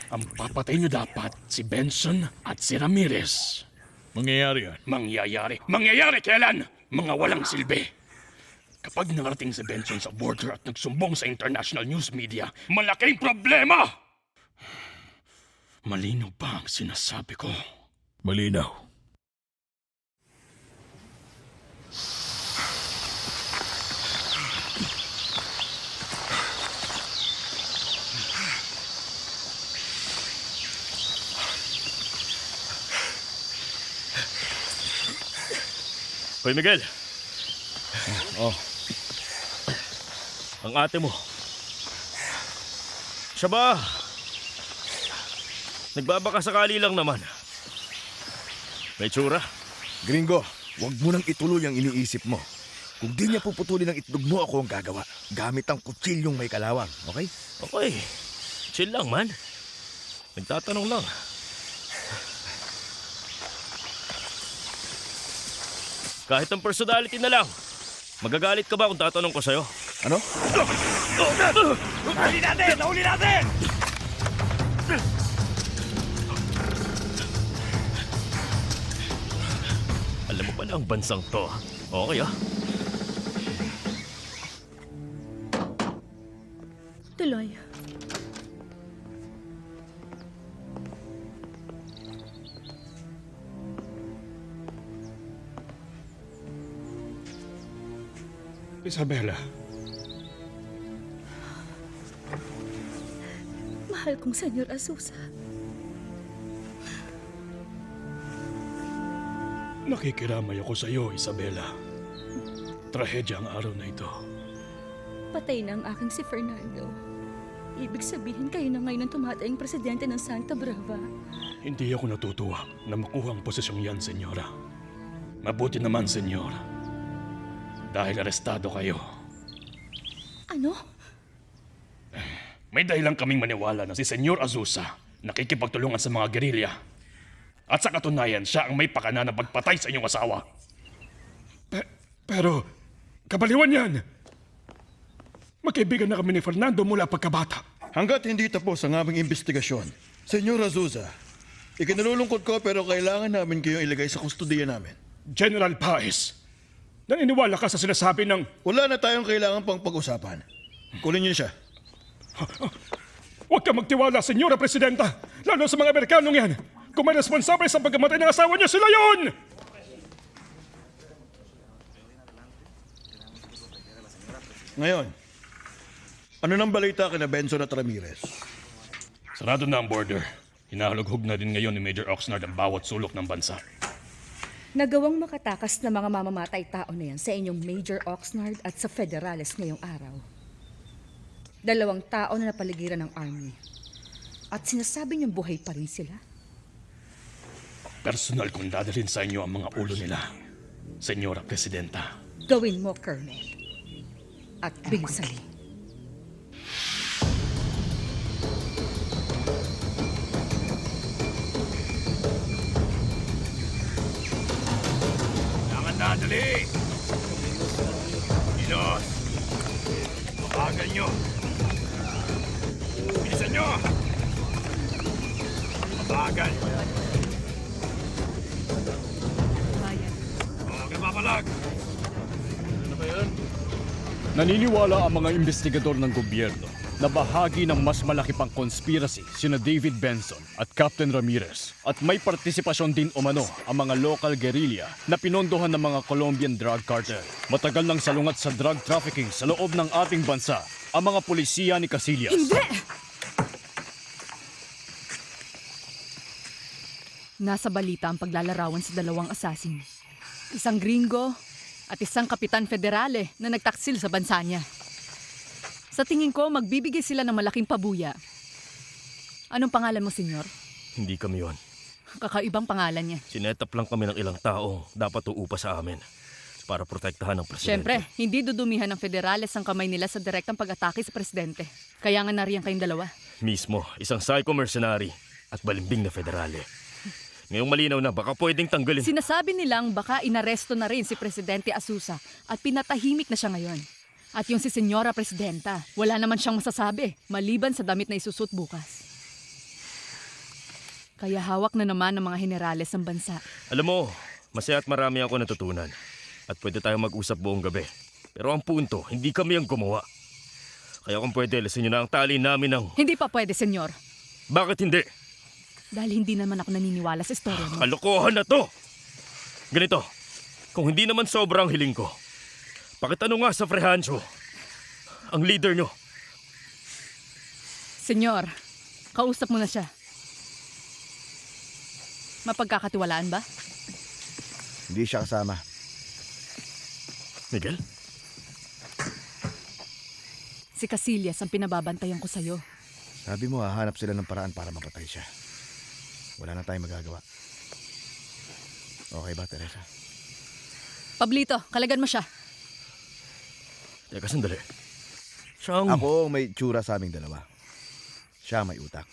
Speaker 5: Ang papatay nyo dapat si Benson at si Ramirez.
Speaker 3: Mangyayari yan.
Speaker 5: Mangyayari. Mangyayari kailan? Mga walang silbi. Kapag nangarating si Benson sa border at nagsumbong sa international news media, malaking problema! Malinaw ba ang sinasabi ko?
Speaker 3: Malinaw.
Speaker 4: Hoy, Miguel.
Speaker 8: Oh,
Speaker 4: Ang ate mo. Siya ba? Nagbabaka sakali lang naman. May tsura.
Speaker 8: gringo, wag mo nang ituloy ang iniisip mo. Kung di niya puputulin ang itlog mo, ako ang gagawa. Gamit ang kutsilyong may kalawang, okay?
Speaker 4: Okay. Chill lang, man. Nagtatanong lang. Kahit ang personality na lang. Magagalit ka ba kung tatanong ko sa'yo?
Speaker 8: Ano?
Speaker 2: Nahuli natin! Nahuli natin!
Speaker 4: Alam mo pala ang bansang to. Okay, ah.
Speaker 6: Tuloy.
Speaker 5: Isabela,
Speaker 6: Mahal kong Senyor Azusa.
Speaker 5: nakikiramay ako sa iyo, Isabela. Trahedya ang araw na ito.
Speaker 6: Patay na ang aking si Fernando. Ibig sabihin kayo na ngayon ang tumatayang presidente ng Santa Brava.
Speaker 5: Hindi ako natutuwa na makuha ang posisyong yan, Senyora. Mabuti naman, Senyora. Dahil arestado kayo.
Speaker 6: Ano?
Speaker 5: May dahilan kaming maniwala na si Senyor Azusa nakikipagtulungan sa mga gerilya. At sa katunayan, siya ang may pakana na pagpatay sa inyong asawa. Pero, kabaliwan yan. Magkaibigan na kami ni Fernando mula pagkabata.
Speaker 1: Hanggat hindi tapos ang aming investigasyon, Senyor Azusa, ikinalulungkot ko pero kailangan namin kayong ilagay sa kustudiya namin.
Speaker 5: General Paez, naniniwala ka sa sinasabi ng...
Speaker 1: Wala na tayong kailangan pang pag-usapan. Kunin niyo siya.
Speaker 5: Huwag ka magtiwala, Senyora Presidenta, lalo sa mga Amerikanong yan. Kung may responsable sa pagkamatay ng asawa niyo, sila yun!
Speaker 1: Ngayon, ano nang balita kina Benson at Ramirez?
Speaker 5: Sarado na ang border. Hinahalughog na din ngayon ni Major Oxnard ang bawat sulok ng bansa.
Speaker 6: Nagawang makatakas na mga mamamatay tao na yan sa inyong Major Oxnard at sa Federales ngayong araw. 2 tao na napaligiran ng army. At sinasabi niyong buhay pa rin sila.
Speaker 5: Personal kong dadalhin sa inyo ang mga ulo nila, Senyora Presidenta.
Speaker 6: Gawin mo, Colonel. At bilisan mo.
Speaker 2: Kailangan nadali! Ilos! Bagal nyo! Bilisan nyo! Bagal! Huwag kang papalag!
Speaker 9: Naniniwala ang mga investigador ng gobyerno na bahagi ng mas malaki pang conspiracy sina David Benson at Captain Ramirez at may partisipasyon din umano ang mga local guerrilla na pinondohan ng mga Colombian drug cartel. Matagal nang salungat sa drug trafficking sa loob ng ating bansa ang mga pulisiya ni Casillas.
Speaker 10: Hindi! Nasa balita ang paglalarawan sa 2 assassin. Isang gringo at isang kapitan federale na nagtaksil sa bansa niya. Sa tingin ko, magbibigay sila ng malaking pabuya. Anong pangalan mo, senyor?
Speaker 4: Hindi kami yon.
Speaker 10: Kakaibang pangalan niya.
Speaker 4: Sinetap lang kami ng ilang taong dapat uupa sa amin para protektahan ng presidente.
Speaker 10: Siyempre, hindi dudumihan ng federales ang kamay nila sa direktang pag-atake sa presidente. Kaya nga nariyan kayong 2.
Speaker 4: Mismo, isang psycho mercenary at balimbing na federale. Ngayong malinaw na baka pwedeng tanggalin.
Speaker 10: Sinasabi nilang baka inaresto na rin si Presidente Azusa at pinatahimik na siya ngayon. At yung si Senyora Presidenta, wala naman siyang masasabi maliban sa damit na isusot bukas. Kaya hawak na naman ng mga generales ng bansa.
Speaker 4: Alam mo, masaya at marami ako natutunan. At pwede tayong mag-usap buong gabi. Pero ang punto, hindi kami ang gumawa. Kaya kung pwede, lasin nyo na ang tali namin ng...
Speaker 10: Hindi pa pwede, senyor.
Speaker 4: Bakit hindi?
Speaker 10: Dahil hindi naman ako naniniwala sa istorya mo.
Speaker 4: Kalokohan na to! Ganito, kung hindi naman sobrang hiling ko, pakitanong nga sa Frejancio, ang leader nyo.
Speaker 10: Senyor, kausap mo na siya. Mapagkakatiwalaan ba?
Speaker 8: Hindi siya kasama.
Speaker 4: Miguel?
Speaker 10: Si Casillas ang pinababantayan ko sa'yo.
Speaker 8: Sabi mo, hahanap sila ng paraan para mapatay siya. Wala na tayong magagawa. Okay ba, Teresa?
Speaker 10: Pablito, kalagan mo siya.
Speaker 4: Teka, sandali. Siyang...
Speaker 8: Ako ang may tsura sa aming 2. Siya may utak.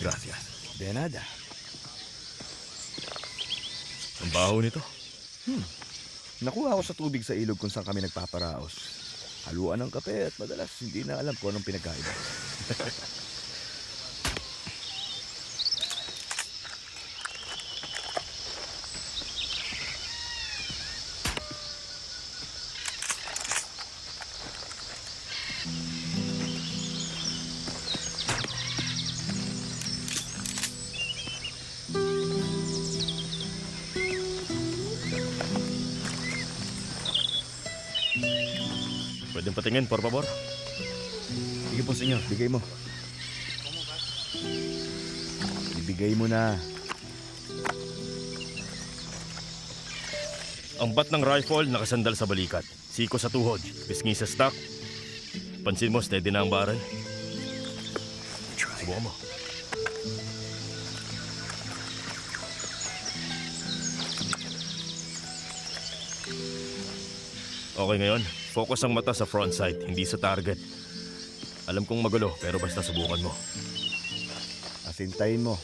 Speaker 4: Gracias.
Speaker 8: De nada.
Speaker 4: Ang baho nito.
Speaker 8: Nakuha ko sa tubig sa ilog kung saan kami nagpaparaos. Haluan ng kape at madalas hindi na alam kung anong pinagkaiba.
Speaker 4: Pwedeng patingin, por favor?
Speaker 8: Sige po, senyor. Bigay mo. Ibigay mo na.
Speaker 4: Ang bat ng rifle nakasandal sa balikat. Siko sa tuhod, pisngi sa stock. Pansin mo, steady na ang baray. Subukan mo. Okay ngayon, focus ang mata sa front sight, hindi sa target. Alam kong magulo, pero basta subukan mo.
Speaker 8: Asintayin mo.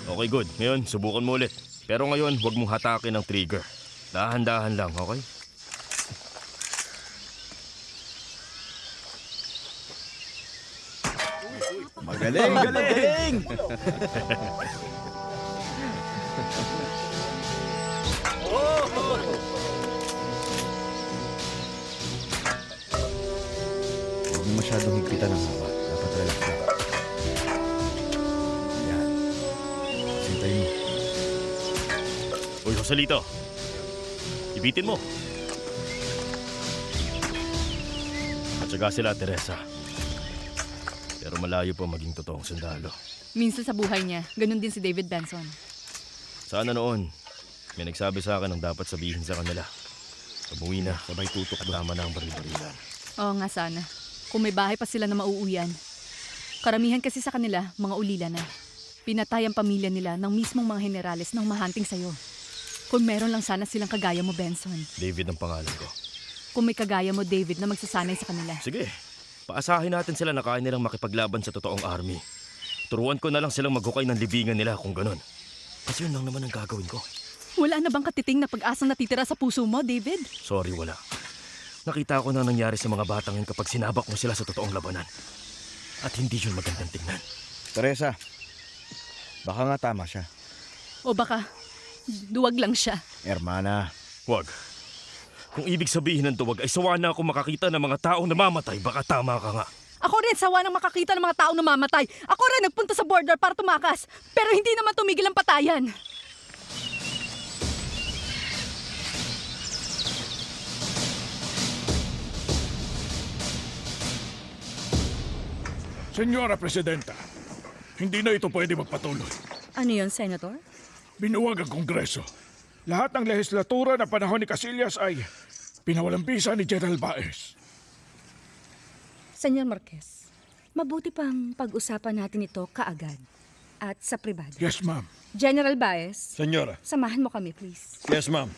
Speaker 4: Okay, good. Ngayon, subukan mo ulit. Pero ngayon, huwag mong hatakin ang trigger. Dahan-dahan lang, okay?
Speaker 8: Magaling! Galing! Huwag mo masyadong higpitan ng haba. Dapat relax lang. Yan. Asintayin mo.
Speaker 4: Uy, Joselito. Ibitin mo. At saka sila, Teresa. Pero malayo pa maging totoong sundalo.
Speaker 10: Minsan sa buhay niya, ganun din si David Benson.
Speaker 4: Sana noon, may nagsabi sa akin ang dapat sabihin sa kanila. Umuwi na, sabay tutok at tama na ang baril-barilan.
Speaker 10: Oo nga sana. Kung may bahay pa sila na mauuwian. Karamihan kasi sa kanila, mga ulila na. Pinatay ang pamilya nila ng mismong mga generales nang mahanting sa'yo. Kung meron lang sana silang kagaya mo, Benson.
Speaker 4: David ang pangalan ko.
Speaker 10: Kung may kagaya mo, David, na magsasanay sa kanila.
Speaker 4: Sige, paasahin natin sila na kaya nilang makipaglaban sa totoong army. Turuan ko na lang silang maghukay ng libingan nila kung ganun. Kasi yun lang naman ang gagawin ko.
Speaker 10: Wala na bang katiting na pag-asang natitira sa puso mo, David?
Speaker 4: Sorry, wala. Nakita ko na nangyari sa mga batang yun kapag sinabak mo sila sa totoong labanan. At hindi yun magandang tingnan.
Speaker 8: Teresa, baka nga tama siya.
Speaker 10: O baka, duwag lang siya.
Speaker 8: Hermana,
Speaker 4: Wag. Kung ibig sabihin ng duwag ay sawa na ako makakita ng mga taong namamatay, baka tama ka nga.
Speaker 10: Ako rin, sawa nang makakita ng mga taong namamatay. Ako rin, nagpunta sa border para tumakas. Pero hindi naman tumigil ang patayan.
Speaker 3: Senyora Presidenta, hindi na ito pwede magpatuloy.
Speaker 6: Ano yon, Senator?
Speaker 3: Binuwag ang Kongreso. Lahat ng lehislatura na panahon ni Casillas ay pinawalampisa ni General Baez.
Speaker 6: Senyor Marquez, mabuti pang pag-usapan natin ito kaagad at sa pribado.
Speaker 3: Yes, ma'am.
Speaker 6: General Baez,
Speaker 1: Senyora.
Speaker 6: samahan mo kami, please.
Speaker 1: Yes, ma'am.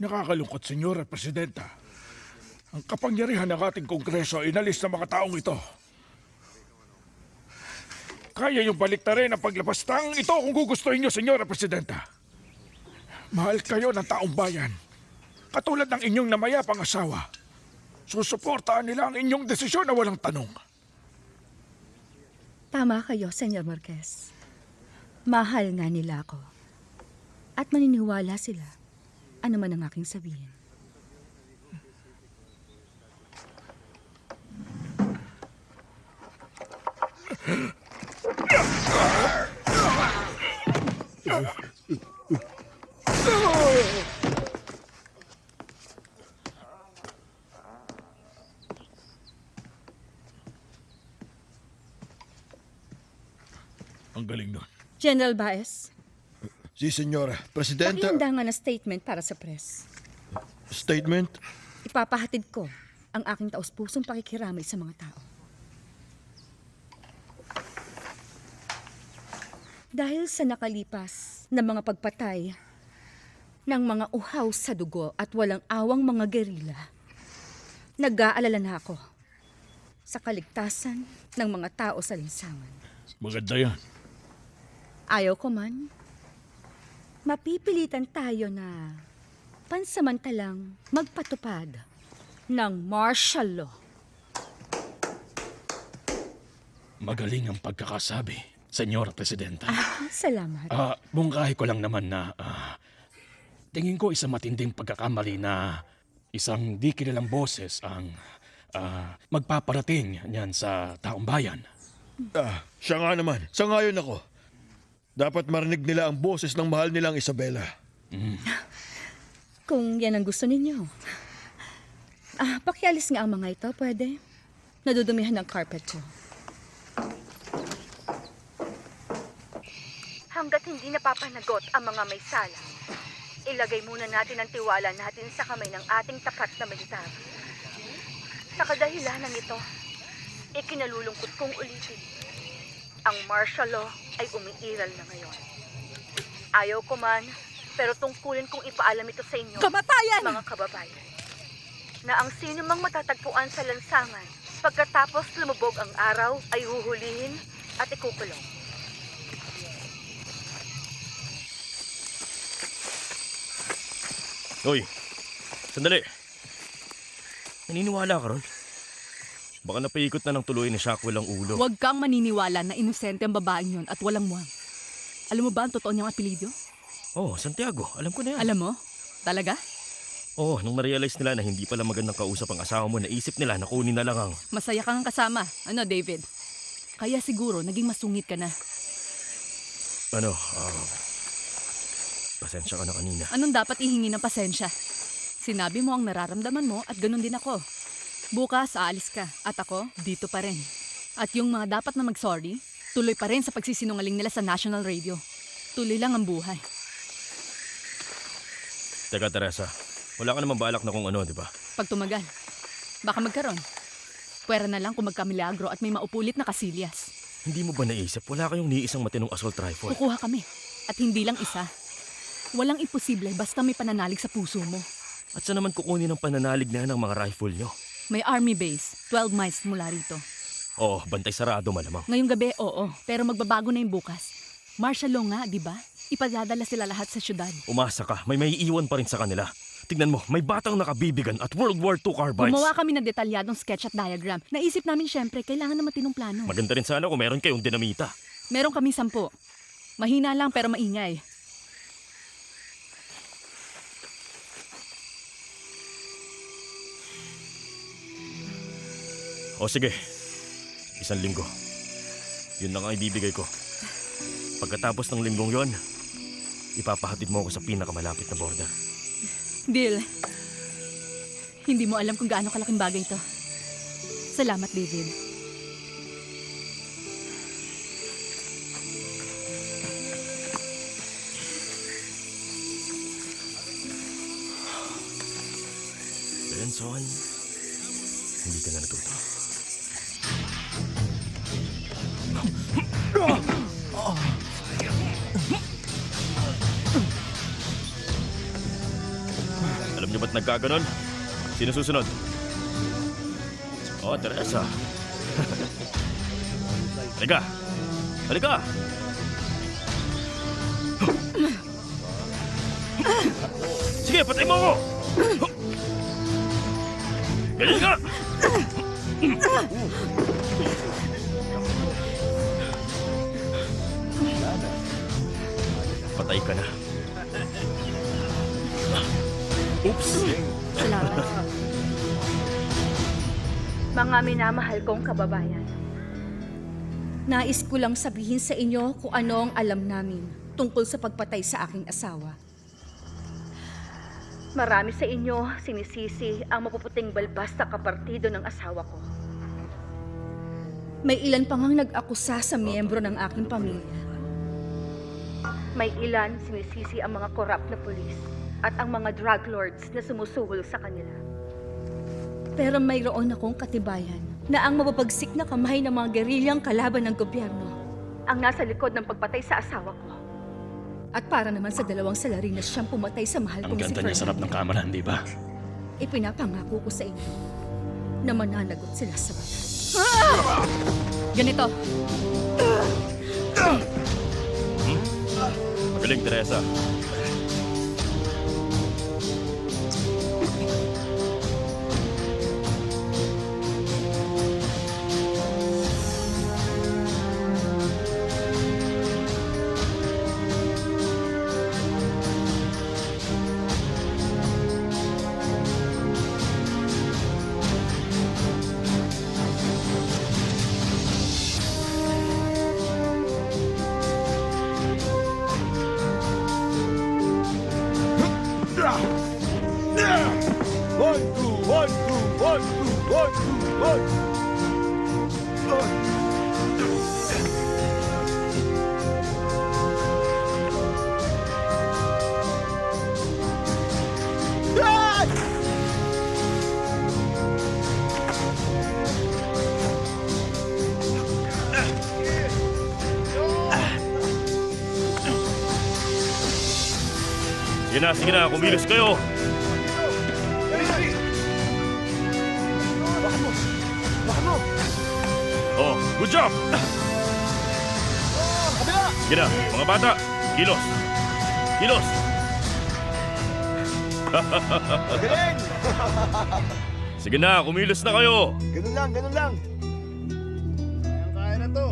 Speaker 3: Nakakalungkot, Senyora Presidenta. Ang kapangyarihan ng ating Kongreso ay inalis ng mga taong ito. Kaya yung baliktarin ang paglabastang ito kung gugustuhin nyo, Senyora Presidenta. Mahal kayo ng taong bayan. Katulad ng inyong namayapang asawa. Susuportahan nila ang inyong desisyon na walang tanong.
Speaker 6: Tama kayo, Senyor Marquez. Mahal nga nila ako. At maniniwala sila. Ano man ang aking sabihin.
Speaker 3: Ang galing nun.
Speaker 6: General Baez,
Speaker 1: Si Senyora. Presidenta.
Speaker 6: pakihanda nga na statement para sa press.
Speaker 1: Statement?
Speaker 6: Ipapahatid ko ang aking taus-pusong pakikiramay sa mga tao. Dahil sa nakalipas na mga pagpatay ng mga uhaw sa dugo at walang awang mga gerila, nag-aalala na ako sa kaligtasan ng mga tao sa linsangan.
Speaker 3: Maganda yan.
Speaker 6: Ayaw ko man, mapipilitan tayo na pansamantalang magpatupad ng martial law.
Speaker 5: Magaling ang pagkakasabi, Senyora Presidenta.
Speaker 6: Salamat.
Speaker 5: Bungkahi ko lang naman na tingin ko isang matinding pagkakamali na isang di kilalang boses ang magpaparating niyan sa taong bayan.
Speaker 1: Siya nga naman. Sangayon ako. Dapat marinig nila ang boses ng mahal nilang Isabela.
Speaker 6: Kung yan ang gusto ninyo. Pakialis nga ang mga ito, pwede? Nadudumihan ng carpet ko. Hanggat hindi napapanagot ang mga may sala, ilagay muna natin ang tiwala natin sa kamay ng ating tapat na militar. Sa kadahilanan nito, ikinalulungkot kong ulitin. Ang martial law ay umiiral na ngayon. Ayaw ko man, pero tungkulin kong ipaalam ito sa inyo,
Speaker 10: Kamatayan!
Speaker 6: mga kababayan, na ang sino mang matatagpuan sa lansangan pagkatapos lumubog ang araw ay huhulihin at ikukulong.
Speaker 4: Hoy, sandali. Naniniwala ka ron? Baka napaikot na ng tuloy ni Shockwell ang ulo.
Speaker 10: Huwag kang maniniwala na inosente ang babaeng yun at walang muwang. Alam mo ba ang totoo niyang apelido?
Speaker 4: Oh, Santiago. Alam ko na yan.
Speaker 10: Alam mo? Talaga?
Speaker 4: Oh, nung na-realize nila na hindi pala magandang kausap ang asawa mo, naisip nila na kunin na lang ang...
Speaker 10: Masaya kang kasama. Ano, David? Kaya siguro naging masungit ka na.
Speaker 4: Pasensya ka na kanina.
Speaker 10: Anong dapat ihingi ng pasensya? Sinabi mo ang nararamdaman mo at ganun din ako. Bukas, aalis ka. At ako, dito pa rin. At yung mga dapat na mag-sorry, tuloy pa rin sa pagsisinungaling nila sa national radio. Tuloy lang ang buhay.
Speaker 4: Teka, Teresa. Wala ka naman balak na kung ano, di ba?
Speaker 10: Pag tumagal, baka magkaroon. Pwera na lang kung magkamilagro at may maupulit na kasilyas.
Speaker 4: Hindi mo ba naisip? Wala kayong ni isang matinong assault rifle.
Speaker 10: Kukuha kami. At hindi lang isa. Walang imposible basta may pananalig sa puso mo.
Speaker 4: At saan naman kukunin ang pananalig na yan ng mga rifle nyo?
Speaker 10: May army base, 12 miles mula rito.
Speaker 4: Oh, bantay sarado malamang.
Speaker 10: Ngayong gabi, oo. Pero magbabago na yung bukas. Martial law nga, di ba? Ipadadala sila lahat sa syudad.
Speaker 4: Umasa ka, may maiiwan pa rin sa kanila. Tignan mo, may batang nakabibigan at World War II carbides.
Speaker 10: Gumawa kami ng detalyadong sketch at diagram. Naisip namin syempre, kailangan na matinong plano.
Speaker 4: Maganda rin sana kung meron kayong dinamita.
Speaker 10: Meron kami 10. Mahina lang pero maingay.
Speaker 4: O sige, 1 linggo. Yun lang ang ibibigay ko. Pagkatapos ng linggong yon, ipapahatid mo ako sa pinakamalapit na border.
Speaker 10: Deal. Hindi mo alam kung gaano kalaking bagay ito. Salamat, David.
Speaker 4: Benson, hindi ka na natuto. Alam niyo ba't nagkaganon? Sino susunod? Oh, Teresa. Halika! Halika! Sige, patay mo ako! Ganyan nga! Patay ka na. Oops!
Speaker 6: Salamat. Mga minamahal kong kababayan, nais ko lang sabihin sa inyo kung ano ang alam namin tungkol sa pagpatay sa aking asawa. Marami sa inyo sinisisi ang mapuputing balbas na kapartido ng asawa ko. May ilan pa ngang nag-akusa sa miyembro ng aking pamilya. May ilan sinisisi ang mga korap na pulis at ang mga drug lords na sumusuhol sa kanila. Pero mayroon akong katibayan na ang mababagsik na kamay ng mga gerilyang kalaban ng gobyerno ang nasa likod ng pagpatay sa asawa ko. At para naman sa 2 salarinas siyang pumatay sa mahal
Speaker 5: Ang
Speaker 6: kong si
Speaker 5: ganda niya sa harap ng kamera, di ba?
Speaker 6: Ipinapangako ko sa inyo na mananagot sila sa batas.
Speaker 10: Ganito.
Speaker 4: Magaling, Teresa. Sige na, kumilos kayo. Oh, good job! Sige na, mga bata, kilos. Kilos!
Speaker 8: Galing!
Speaker 4: Sige na, kumilos na kayo.
Speaker 8: Ganun lang, ganun lang. Kaya na to.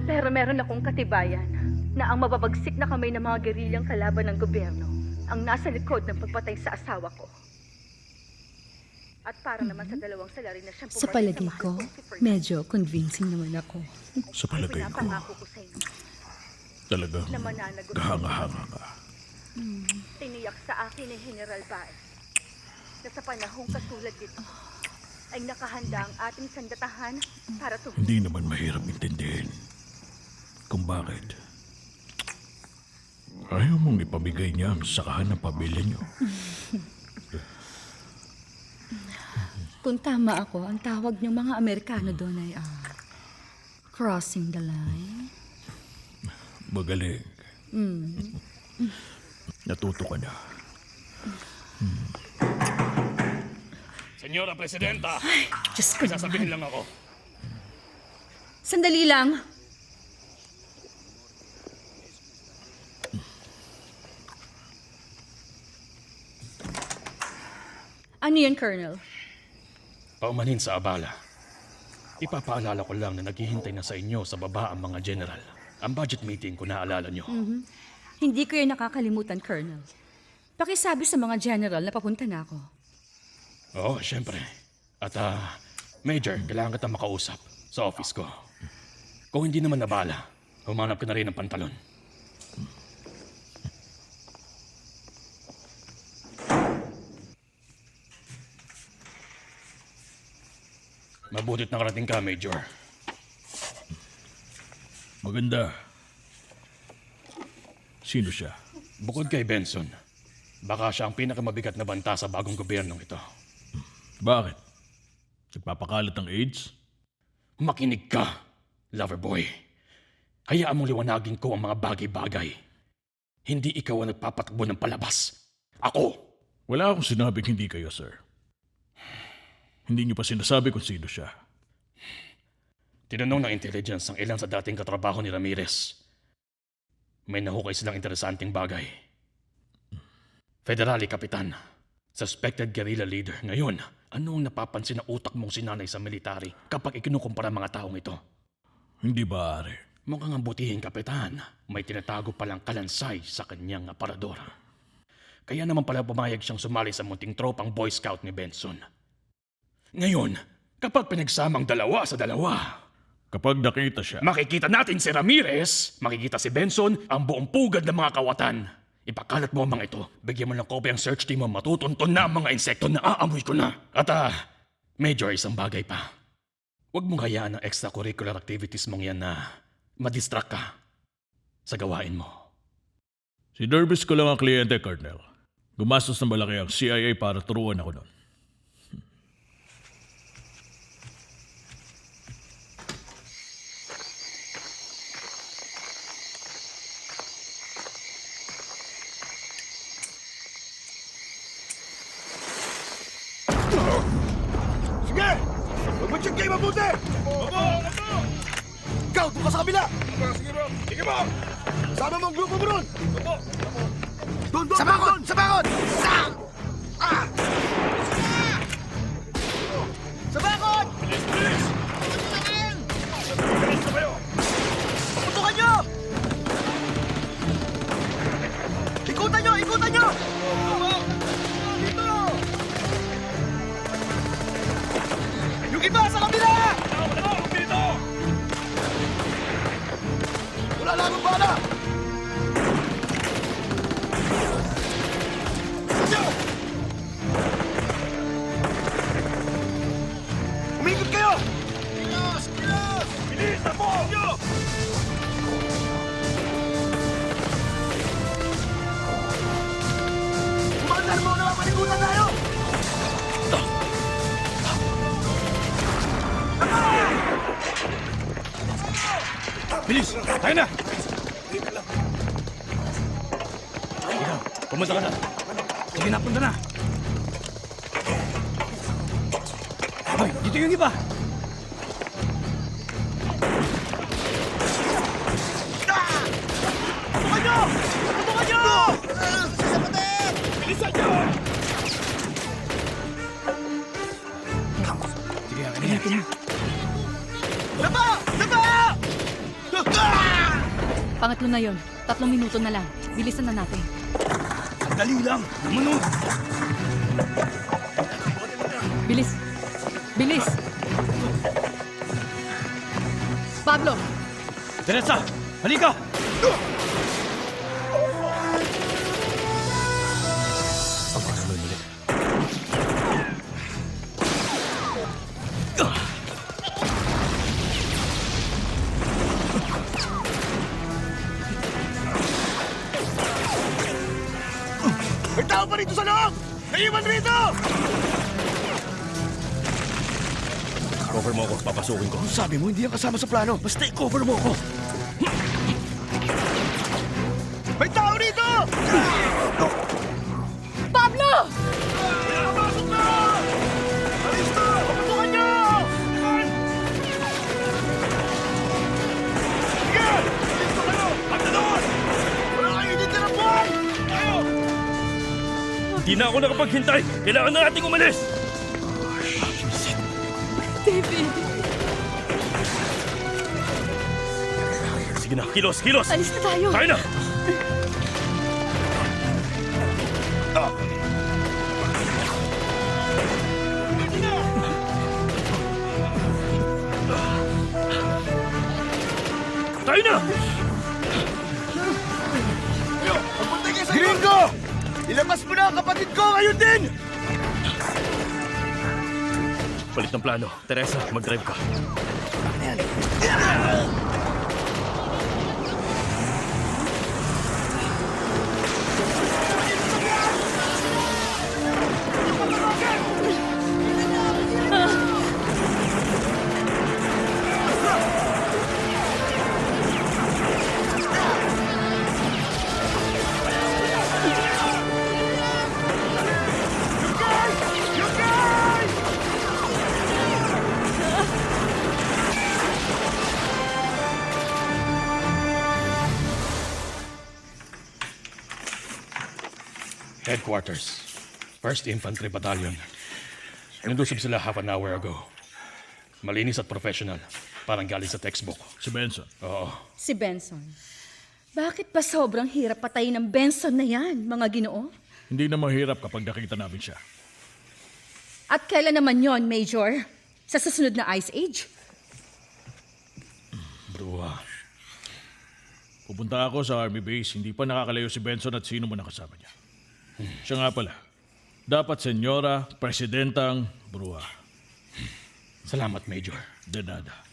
Speaker 6: Pero meron akong katibayan na ang mababagsik na kamay ng mga gerilyang kalaban ng gobyerno ang nasa likod ng pagpatay sa asawa ko. At para naman sa dalawang salarin na siyang Sa pumatay palagay mahal ko, kong si Fernando,
Speaker 11: Medyo convincing naman ako.
Speaker 3: Sa palagay ko,
Speaker 6: pinapangako ko sa inyo
Speaker 3: talagang
Speaker 6: na mananagot
Speaker 3: kahanga-hanga ka.
Speaker 6: Tiniyak sa akin ni General Baez na sa panahong katulad dito ay nakahanda ang ating sandatahan para tumulong.
Speaker 3: Hindi naman mahirap intindihin kung bakit ayaw mong ipamigay niya ang sakahan ng pamilya niyo.
Speaker 6: Kung tama ako, ang tawag ng mga Amerikano doon ay crossing the line.
Speaker 3: Magaling. Natuto ka na.
Speaker 5: Senyora Presidenta,
Speaker 6: Diyos ko
Speaker 5: sasabihin
Speaker 6: naman.
Speaker 5: lang ako.
Speaker 6: Sandali lang. Ano yun, Colonel?
Speaker 5: Paumanin sa abala. Ipapaalala ko lang na naghihintay na sa inyo sa baba ang mga general. Ang budget meeting ko naalala nyo.
Speaker 6: Hindi ko yun nakakalimutan, Colonel. Pakisabi sa mga general na papunta na ako.
Speaker 5: Oo, syempre. At Major, kailangan kita makausap sa office ko. Kung hindi naman nabala, humanap ka na rin ng pantalon. Mabutit nakarating ka, Major.
Speaker 3: Maganda. Sino siya?
Speaker 5: Bukod kay Benson, baka siya ang pinakamabigat na banta sa bagong gobyernong ito.
Speaker 3: Bakit? Nagpapakalat ng AIDS?
Speaker 5: Makinig ka, lover boy. Hayaan mong liwanagin ko ang mga bagay-bagay. Hindi ikaw ang nagpapatakbo ng palabas. Ako!
Speaker 3: Wala akong sinabing hindi kayo, sir. Hindi niyo pa sinasabi kung sino siya.
Speaker 5: Tinanong ng intelligence ang ilan sa dating katrabaho ni Ramirez. May nahukay silang interesanting bagay. Federali Kapitan, suspected guerrilla leader. Ngayon, ano ang napapansin na utak mong sinanay sa military kapag ikinukumpara mga taong ito?
Speaker 3: Hindi ba, Are?
Speaker 5: Mukhang ang butihin, Kapitan. May tinatago palang kalansay sa kanyang aparador. Kaya naman pala pumayag siyang sumali sa munting tropang Boy Scout ni Benson. Ngayon, kapag pinagsamang dalawa sa dalawa,
Speaker 3: Kapag nakita siya,
Speaker 5: makikita natin si Ramirez, makikita si Benson, ang buong pugad ng mga kawatan. Ipakalat mo ang mga ito. Bigyan mo ng kopya ang search team mo, matutunton na ang mga insekto na aamoy ko na. At Major, isang bagay pa. Huwag mong hayaan ang extracurricular activities mong yan na madistract ka sa gawain mo.
Speaker 3: si Dervis ko lang ang kliyente, Colonel. Gumastos ng malaki ang CIA para turuan ako noon.
Speaker 8: Sige! Mag-check kayo mabuti! Ikaw, doon ka sa kabila! Sige bro! Sama mo ang grupo mo ron! Doon! Sa bakod! Sa bakod! Sa bakod! Putukan nyo! Ikutan nyo! Ikutan nyo! Dito! Yung iba sa kabila! Wala lang ang bala!
Speaker 7: Bilis! Tayo na!
Speaker 5: Ikaw, pumunta ka na.
Speaker 7: Sige na, punta na! Hoy, dito yung iba!
Speaker 10: Pangatlo na yon. 3 minuto na lang. Bilisan na natin.
Speaker 7: Dali lang! Lumunod!
Speaker 10: Bilis! Bilis! Pablo!
Speaker 7: Teresa! Halika!
Speaker 1: May tao pa rito sa loob! Naiwan rito!
Speaker 4: Cover mo ako, papasukin ko.
Speaker 1: Sabi mo, hindi yan kasama sa plano. Basta i-cover mo ako. May tao rito!
Speaker 10: Pablo!
Speaker 1: Pinapasok na! Alisto! Pagpatukan niyo! Sige! Alisto kayo! Pagdanoon! Wala kayo dito ng buhay! Kayo!
Speaker 2: Di na ako nakapaghintay! Kailangan na nating umalis!
Speaker 10: David!
Speaker 2: Sige na, kilos, kilos!
Speaker 10: Alis na tayo!
Speaker 2: Tayo na! Tayo na!
Speaker 1: Gringo! Ilabas mo na ang kapatid ko ngayon din!
Speaker 4: Palit ng plano. Teresa, mag-drive ka.
Speaker 5: Headquarters. 1st Infantry Battalion. Nandusog sila half an hour ago. Malinis at professional. Parang galing sa textbook.
Speaker 7: Si Benson.
Speaker 5: Oo.
Speaker 6: Si Benson. Bakit ba sobrang hirap patayin ng Benson na yan, mga ginoo?
Speaker 7: Hindi na mahirap kapag nakita namin siya.
Speaker 6: At kailan naman yon, Major? Sa susunod na Ice Age?
Speaker 5: Bruha.
Speaker 7: Pupunta ako sa Army Base, hindi pa nakakalayo si Benson at sino mo nakasama niya. Siya nga pala, dapat Senyora Presidentang Brua.
Speaker 5: Salamat, Major.
Speaker 7: De nada.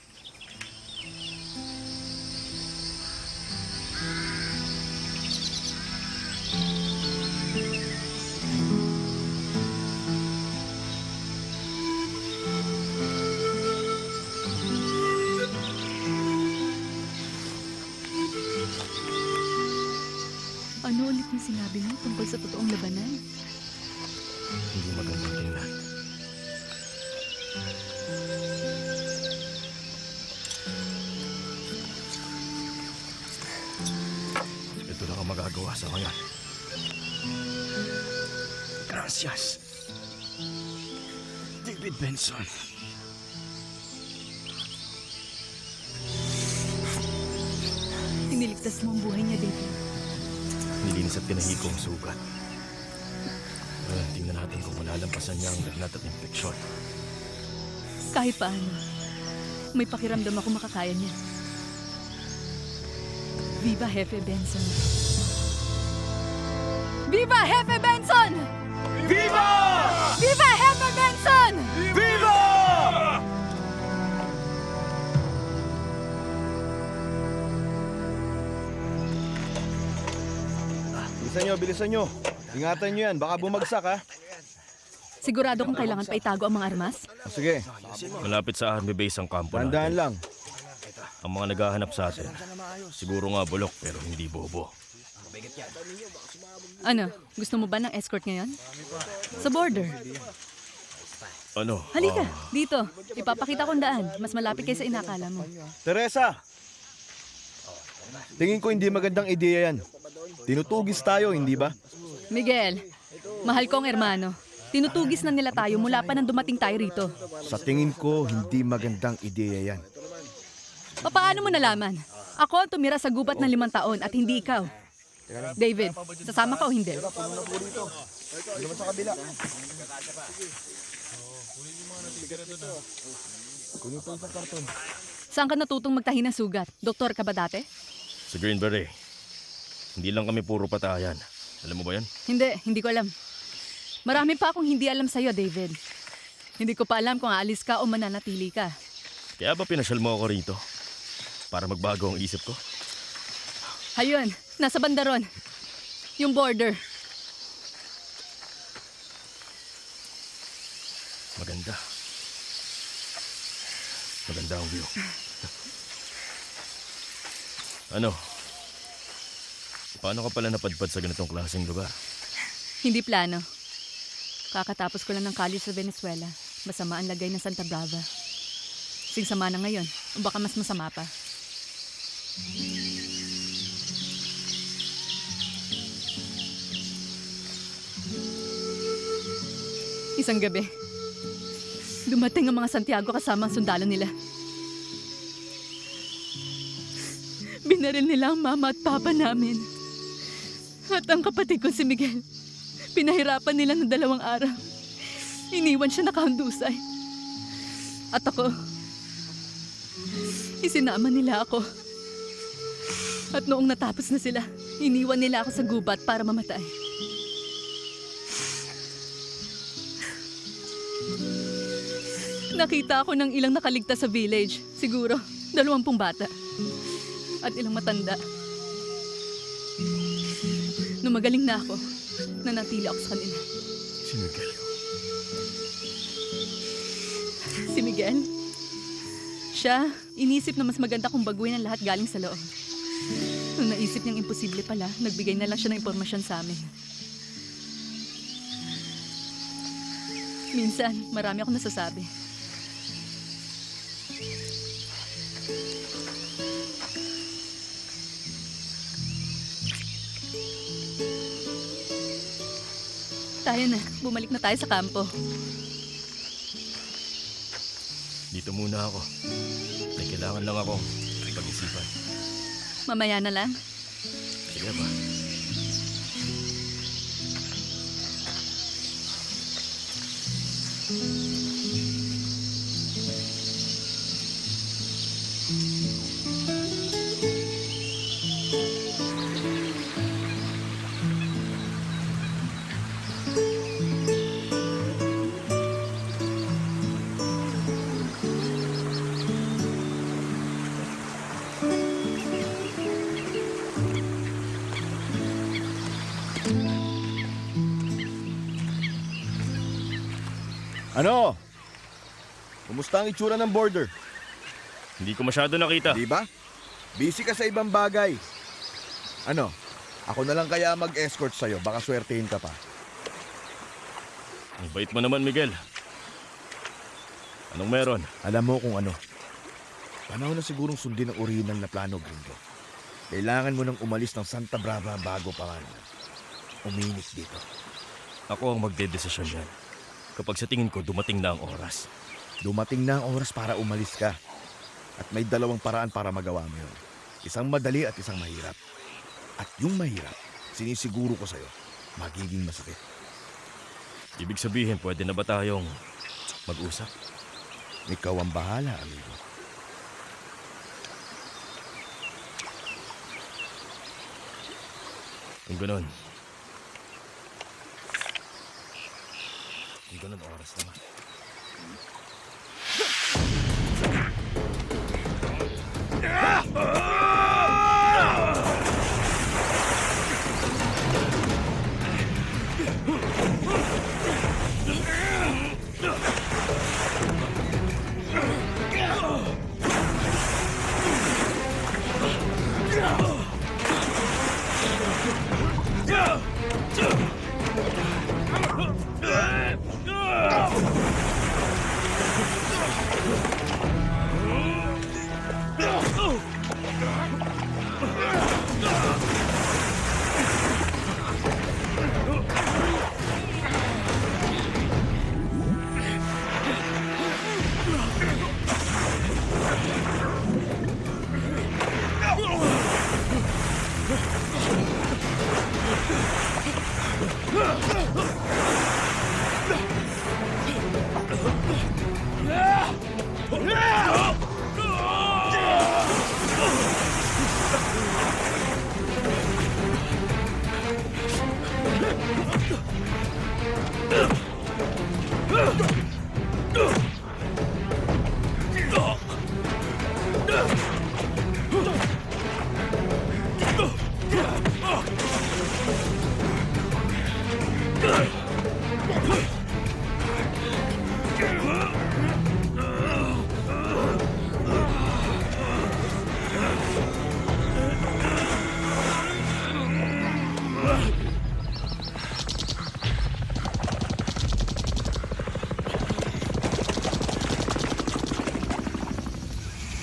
Speaker 10: Ano ulit yung sinabi mo tungkol sa totoong labanan?
Speaker 4: Hindi magandang tingnan. Ito lang ang magagawa sa ngayon. Gracias. David Benson.
Speaker 10: Iniligtas mo ang buhay niya, David.
Speaker 4: Nilinis at pinahi ko ang sugat. Tingnan natin kung malalampasan niya ang lagnat at infeksyon.
Speaker 10: Kahit paano, may pakiramdam ako makakaya niya. Viva Jefe Benson! Viva Jefe Benson!
Speaker 1: Viva!
Speaker 10: Viva Jefe Benson!
Speaker 1: Viva!
Speaker 8: Bilisan nyo. Ingatan nyo yan, baka bumagsak ha.
Speaker 10: Sigurado kung kailangan pa itago ang mga armas?
Speaker 8: Sige,
Speaker 4: Malapit sa Army Base ang kampo natin.
Speaker 8: tandaan lang.
Speaker 4: Ang mga naghahanap sa atin, siguro nga bulok pero hindi bobo.
Speaker 10: Ano, gusto mo ba ng escort ngayon? Sa border.
Speaker 4: Ano?
Speaker 10: Halika, dito. Ipapakita kong daan. Mas malapit kaysa inakala mo.
Speaker 8: Teresa! Tingin ko hindi magandang ideya yan. Tinutugis tayo, hindi ba?
Speaker 10: Miguel, mahal kong ermano. Tinutugis na nila tayo mula pa nang dumating tayo rito.
Speaker 8: Sa tingin ko, hindi magandang ideya yan.
Speaker 10: Paano mo nalaman? Ako ang tumira sa gubat ng 5 taon at hindi ikaw. David, sasama ka o hindi? Saan ka natutong magtahi ng sugat? Doktor ka ba dati?
Speaker 4: Sa Green Beret, hindi lang kami puro patayan. Alam mo ba yan?
Speaker 10: Hindi ko alam. Marami pa akong hindi alam sa'yo, David. Hindi ko pa alam kung aalis ka o mananatili ka.
Speaker 4: Kaya ba pinasyal mo ako rito? Para magbago ang isip ko?
Speaker 10: Ayun, nasa banda ron. Yung border.
Speaker 4: Maganda. Maganda ang view. Ano? Paano ka pala napadpad sa ganitong klaseng lugar?
Speaker 10: Hindi plano. Kakatapos ko lang ng college sa Venezuela. Masama ang lagay ng Santa Brava. Singsama na ngayon. O baka mas masama pa. Isang gabi, dumating ang mga Santiago kasama ang sundalo nila. Binaril nila ang mama at papa namin. At ang kapatid ko si Miguel, pinahirapan nila ng 2 araw. Iniwan siya nakahandusay. At ako, isinama nila ako. At noong natapos na sila, iniwan nila ako sa gubat para mamatay. Nakita ako ng ilang nakaligtas sa village. Siguro, 20 bata. At ilang matanda. Nung magaling na ako, nanatili ako sa kanila.
Speaker 4: Si Miguel.
Speaker 10: Si Miguel? Siya, inisip na mas maganda kung baguhin ang lahat galing sa loob. Nung naisip niyang imposible pala, nagbigay na lang siya ng impormasyon sa amin. Minsan, marami akong nasasabi. Tayo na, bumalik na tayo sa kampo.
Speaker 4: Dito muna ako. May kailangan lang ako pag-isipan.
Speaker 10: Mamaya na lang.
Speaker 4: Sige ba?
Speaker 8: Ano? Kumusta ang itsura ng border?
Speaker 4: Hindi ko masyado nakita.
Speaker 8: Di ba? Busy ka sa ibang bagay. Ano? Ako na lang kaya mag-escort sa'yo. Baka swertein ka pa.
Speaker 4: Ang bait mo naman, Miguel. Anong meron?
Speaker 8: Alam mo kung ano. Panahon na sigurong sundin ang original na plano, Gringo. Kailangan mo nang umalis ng Santa Brava bago pa uminik dito.
Speaker 4: Ako ang magdedesisyon yan. Kapag sa tingin ko, dumating na ang oras.
Speaker 8: Dumating na ang oras para umalis ka. At may 2 paraan para magawa mo yun. Isang madali at isang mahirap. At yung mahirap, sinisiguro ko sa'yo, magiging masakit.
Speaker 4: Ibig sabihin, pwede na ba tayong mag-usap?
Speaker 8: Ikaw ang bahala, amigo.
Speaker 4: Kung ganun. Kung ganun, oras naman.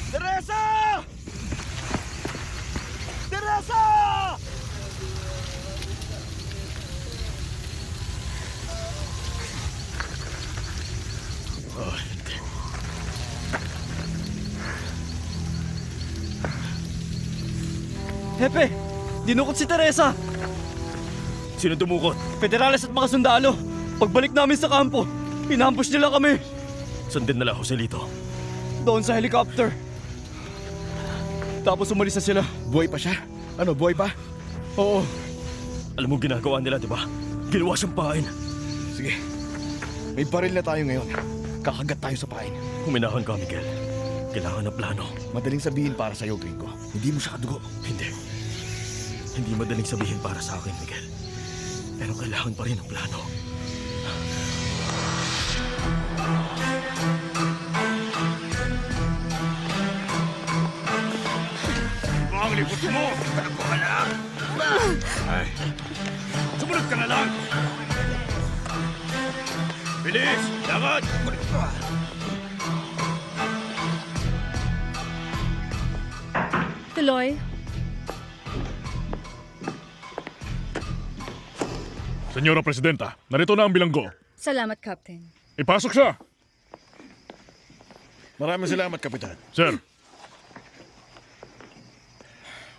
Speaker 8: Teresa! Teresa!
Speaker 12: Hepe, dinukot si Teresa.
Speaker 4: Sino dumukot?
Speaker 12: Federales at mga sundalo. Pagbalik namin sa kampo, inambush nila kami.
Speaker 4: Saan din nala, Joselito?
Speaker 12: Doon sa helicopter. Tapos umalis na sila.
Speaker 8: Buhay pa siya? Ano, buhay pa?
Speaker 12: Oo.
Speaker 4: Alam mo ginagawa nila, di ba? Ginawa siyang pain.
Speaker 8: Sige. May baril na tayo ngayon. Kakagat tayo sa pain.
Speaker 4: Huminahon ka, Miguel. Kailangan ng plano.
Speaker 8: Madaling sabihin para sa'yo, Gringo. Hindi mo siya kadugo.
Speaker 4: Hindi. Hindi madaling sabihin para sa akin, Miguel. Pero kailangan pa rin ng plano.
Speaker 3: Ang libot mo! Ano ka lang? Ay, sumunod ka na lang! Bilis! Lakad!
Speaker 6: Tuloy.
Speaker 3: Senyora Presidenta, narito na ang bilanggo.
Speaker 6: Salamat, Captain.
Speaker 3: Ipasok siya!
Speaker 1: Maraming salamat, Kapitan.
Speaker 3: Sir,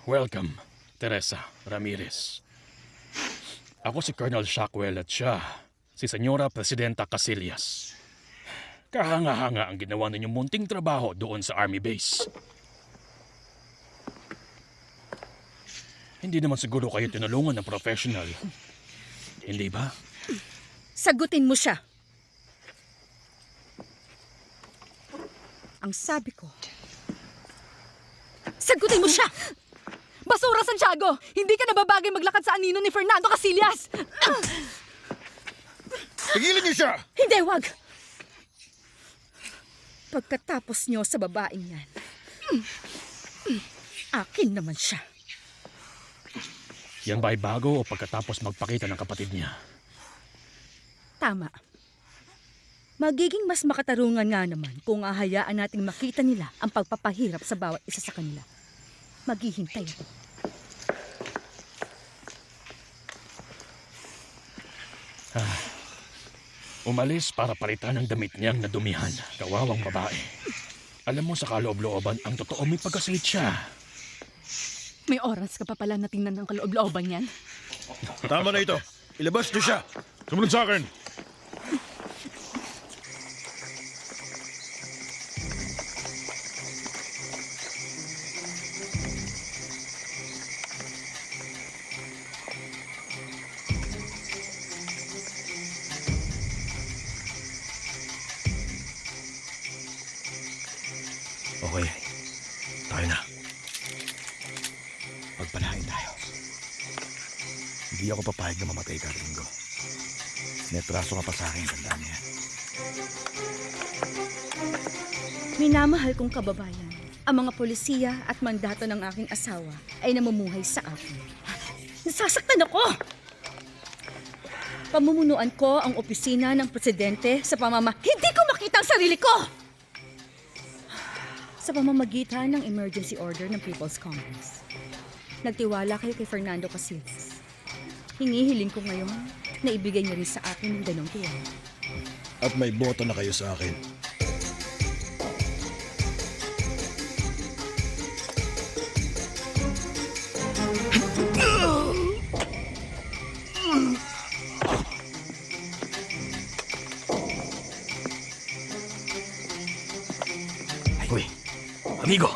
Speaker 5: Welcome, Teresa Ramirez. Ako si Colonel Shockwell at siya, si Senyora Presidenta Casillas. Kahanga-hanga ang ginawa ninyong munting trabaho doon sa Army Base. Hindi naman siguro kayo tinulungan ng professional. Hindi ba?
Speaker 6: Sagutin mo siya. Ang sabi ko, sagutin mo siya!
Speaker 10: Basura, Santiago! Hindi ka nababagay maglakad sa anino ni Fernando Casillas!
Speaker 1: Pigilan niyo siya!
Speaker 6: Hindi, wag! Pagkatapos nyo sa babaeng yan, akin naman siya.
Speaker 5: Yan ba ay bago o pagkatapos magpakita ng kapatid niya?
Speaker 6: Tama. Magiging mas makatarungan nga naman kung ahayaan nating makita nila ang pagpapahirap sa bawat isa sa kanila. Maghihintay ako.
Speaker 5: Umalis para palitan ang damit niyang nadumihan. Kawawang babae. Alam mo sa kaloob-looban, ang totoo may pagkasweet siya.
Speaker 10: May oras ka pa pala na tingnan ng kaloob-looban yan.
Speaker 1: Tama na ito. Ilabas niyo siya.
Speaker 3: sumunod sa akin!
Speaker 4: Okay. Tayo na.
Speaker 8: Pagpalain tayo. Hindi ako papayag na mamatay ka, Gringo. May traso ka pa sa akin, tandaan niya.
Speaker 6: Minamahal kong kababayan, ang mga polisiya at mandato ng aking asawa ay namumuhay sa akin. Nasasaktan ako! Pamumunuan ko ang opisina ng presidente sa hindi ko makita ang sarili ko! Sa pamamagitan ng emergency order ng People's Congress. Nagtiwala kayo kay Fernando Casillas. Hinihiling ko ngayon na ibigay niyo rin sa akin ng ganong tiwala.
Speaker 1: At may boto na kayo sa akin.
Speaker 4: Uy, amigo!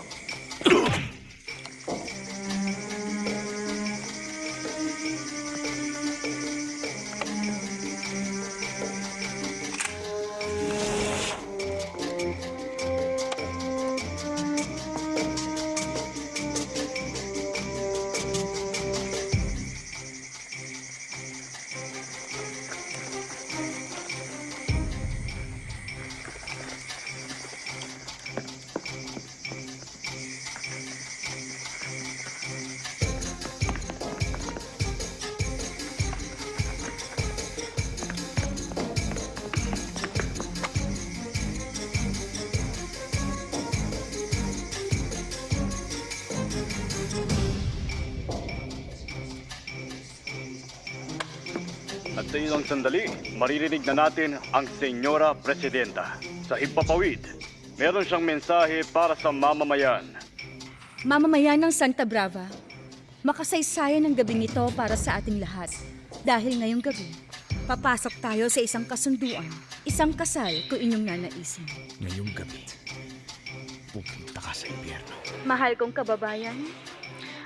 Speaker 9: At sa ilang sandali, maririnig na natin ang Senyora Presidenta. Sa Himpapawid, meron siyang mensahe para sa mamamayan.
Speaker 6: Mamamayan ng Santa Brava, makasaysayan ng gabing ito para sa ating lahat. Dahil ngayong gabi, papasok tayo sa isang kasunduan, isang kasal kung inyong nanaisin.
Speaker 8: Ngayong gabi, pupunta ka sa impyerno.
Speaker 6: Mahal kong kababayan,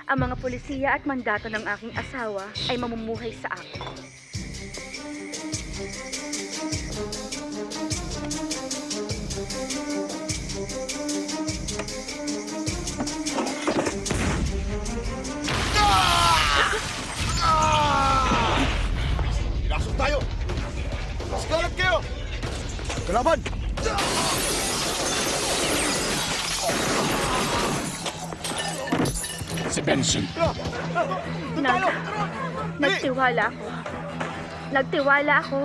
Speaker 6: ang mga polisiya at mandato ng aking asawa ay mamumuhay sa akin.
Speaker 1: Pinasok tayo! Sigalat kayo!
Speaker 8: Kalaban!
Speaker 3: Si Benson.
Speaker 6: Nagtiwala ako.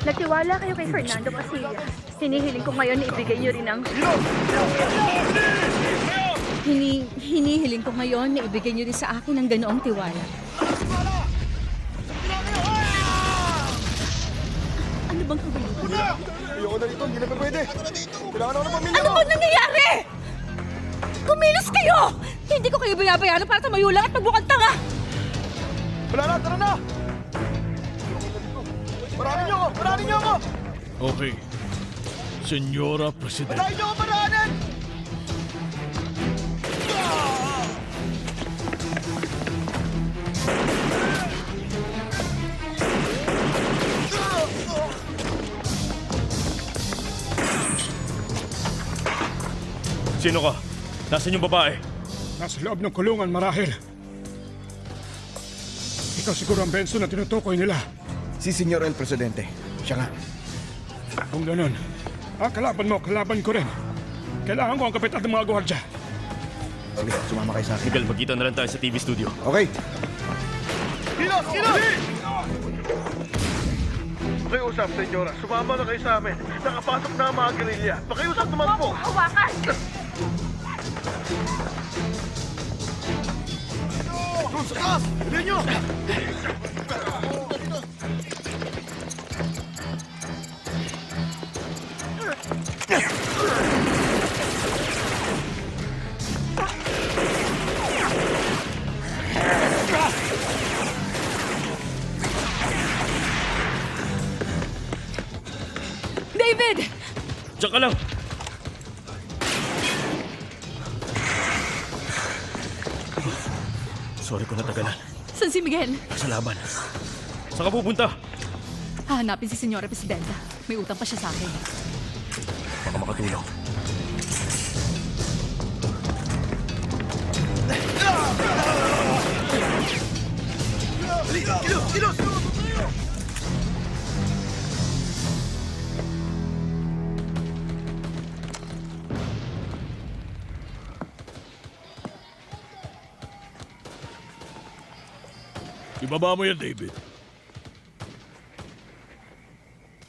Speaker 6: Nagtiwala kayo kay Fernando Casillas. Hinihiling ko ngayon na ibigay niyo rin ang... Hinihiling ko ngayon na ibigay niyo rin sa akin ang ganoong tiwala. Ano bang kabalito?
Speaker 8: Ayoko na dito, hindi na pwede. Kailangan ako ng pamilya
Speaker 6: Ano
Speaker 8: ko!
Speaker 6: ba nangyayari? Kumilos kayo! Hindi ko kayo binabayaran para tumayulang at magbukang tanga!
Speaker 8: Wala na, tara na! Paranin niyo ako! Paranin niyo ako!
Speaker 3: Okay. Senyora Presidenta.
Speaker 8: Paranin niyo ako! Paranin!
Speaker 4: Sino ka? Nasaan yung babae?
Speaker 3: Nasa loob ng kulungan marahil. Ikaw siguro ang Benson na tinutukoy nila.
Speaker 8: Si Senyor El Presidente. Siya nga.
Speaker 3: Kung ganun, ang kalaban mo, kalaban ko rin. Kailangan ko ang kapitan ng mga gwardiya.
Speaker 8: Sige, sumama kayo sa akin.
Speaker 4: Miguel, magkita na lang tayo sa TV studio.
Speaker 8: Okay.
Speaker 1: Kilos! Kilos! Pakiusap, senyora. Sumama na kayo sa amin. Nakapasok na ang mga gerilya. Pakiusap naman po.
Speaker 6: Hawakan!
Speaker 1: Doon sa kas! Bilhin nyo!
Speaker 10: David!
Speaker 4: Diyan ka lang! Sorry kung natagalan.
Speaker 10: San si Miguel?
Speaker 4: Sa laban. Saan ka pupunta?
Speaker 10: Hahanapin si Senyora Presidenta. May utang pa siya sa akin.
Speaker 4: Baka makatulong.
Speaker 1: Kilos! Kilos!
Speaker 3: Ibaba mo yan, David.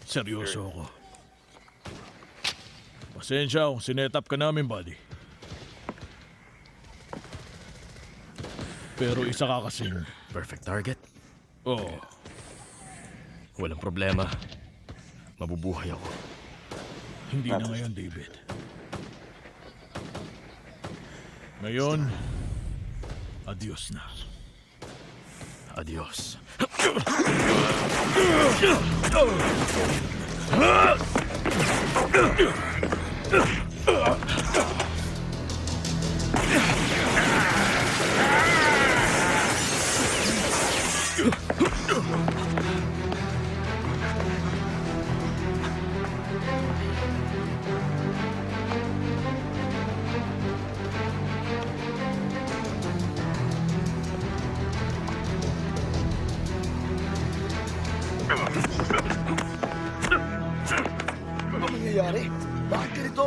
Speaker 3: Seryoso ako. Pasensya kung sinetap ka namin, buddy. Pero isa ka kasing...
Speaker 4: Perfect target.
Speaker 3: Oo.
Speaker 4: Walang problema. Mabubuhay ako.
Speaker 3: Hindi na ngayon, David. Ngayon, adios na.
Speaker 4: Adios.
Speaker 1: Ano nangyayari? Bakit ganito?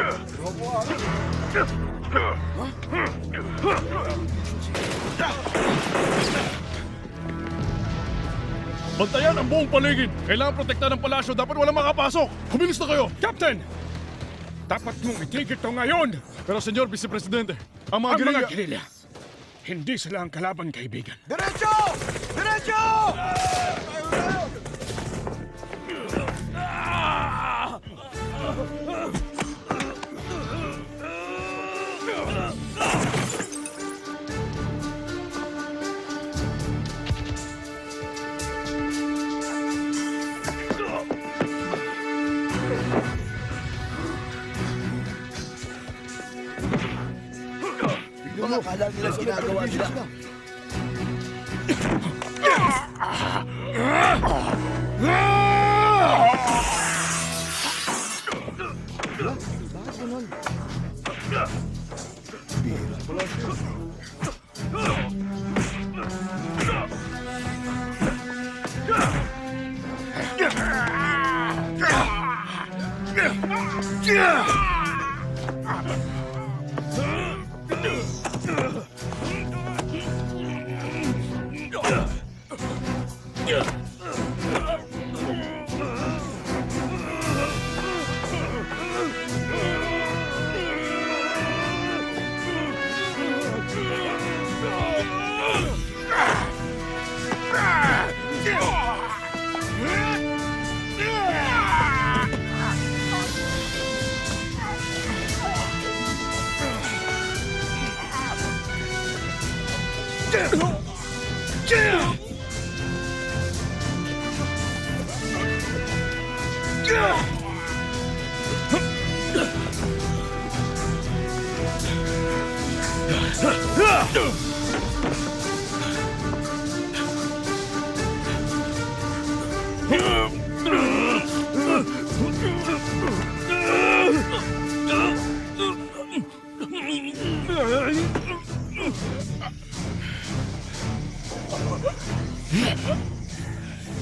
Speaker 3: Bantayan ang buong paligid. Kailangan protektahan ng palasyo. Dapat walang makapasok. Kumilos na kayo. Captain! Dapat mong itigil ito ngayon. Pero Senyor Vice Presidente, ang mga gerilya... Hindi sila ang kalaban, kaibigan.
Speaker 1: Diretso!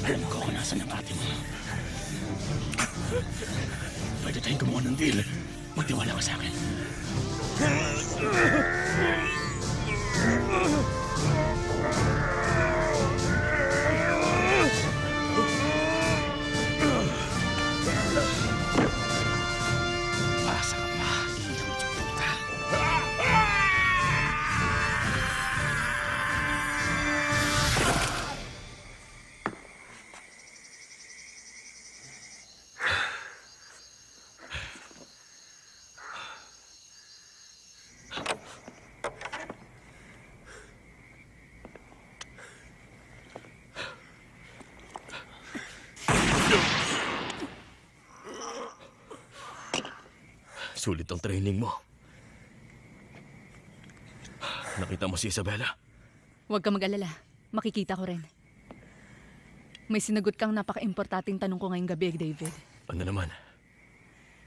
Speaker 5: Alam ko kung nasan ang ate mo. Pwede tayong gumawa ng deal. Magtiwala ka sa akin. Asa ka pa, ilang puta.
Speaker 4: Sulit ang training mo. Nakita mo si Isabela?
Speaker 10: Huwag ka mag-alala. Makikita ko rin. May sinagot kang napaka-importanting tanong ko ngayong gabi, David.
Speaker 4: Ano naman?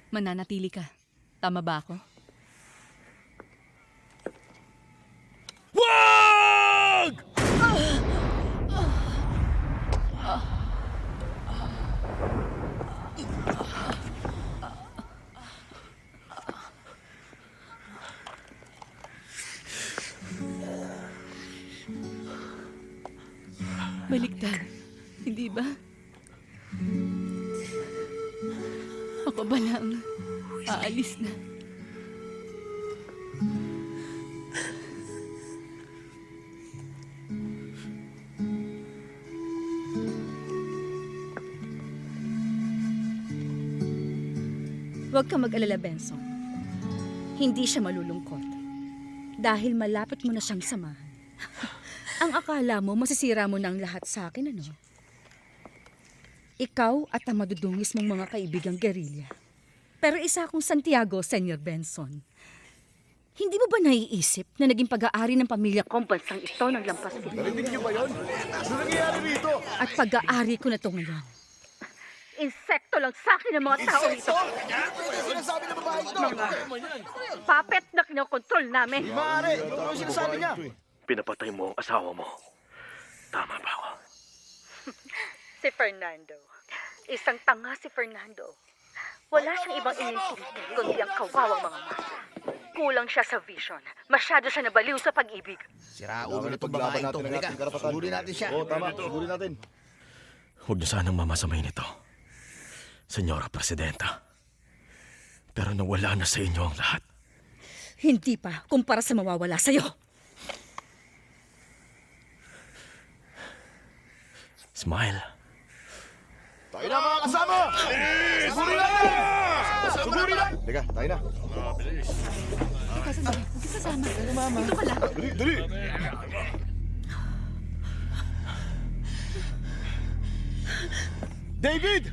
Speaker 10: Mananatili ka. Tama ba ako?
Speaker 2: Wag!
Speaker 10: Baliktad. Hindi ba? Ako ba lang aalis na?
Speaker 6: Huwag ka mag-alala, Benson. Hindi siya malulungkot. Dahil malapit mo na siyang samahan. Ang akala mo, masisira mo na ang lahat sa akin, ano? Ikaw at ang madudungis mong mga kaibigang gerilya. Pero isa akong Santiago, Senyor Benson. Hindi mo ba naiisip na naging pag-aari ng pamilya ko ang bansang ito ng lampas ko?
Speaker 8: Narinig niyo ba yun? Ano nangyayari rito?
Speaker 6: At pag-aari ko na ito ngayon. Insekto lang sa akin ng mga tao nito.
Speaker 8: Sinasabi ng babae ito.
Speaker 6: Puppet na kinokontrol namin.
Speaker 8: Maaari, ano ang sinasabi niya?
Speaker 4: Pinapatay mo ang asawa mo. Tama ba ako?
Speaker 6: Si Fernando. Isang tanga si Fernando. Wala siyang ibang iniintindi kundi ang kawawang mga masa. Kulang siya sa vision. Masyado siya nabaliw sa pag-ibig.
Speaker 8: Siraulo na itong babae ito. Halika, sugurin natin siya. Oo, tama. Sugurin natin.
Speaker 4: Huwag niyo sanang mamasamayin ito, Senyora Presidenta. Pero nawala na sa inyo ang lahat.
Speaker 6: Hindi pa kumpara sa mawawala sa'yo.
Speaker 4: Smile.
Speaker 8: Tayo na mga kasama! Sugurin natin! Sugurin natin! Teka, tayo na.
Speaker 6: Teka, sandali. Huwag ka sasama. Dito ka lang.
Speaker 8: Dali, dali! David!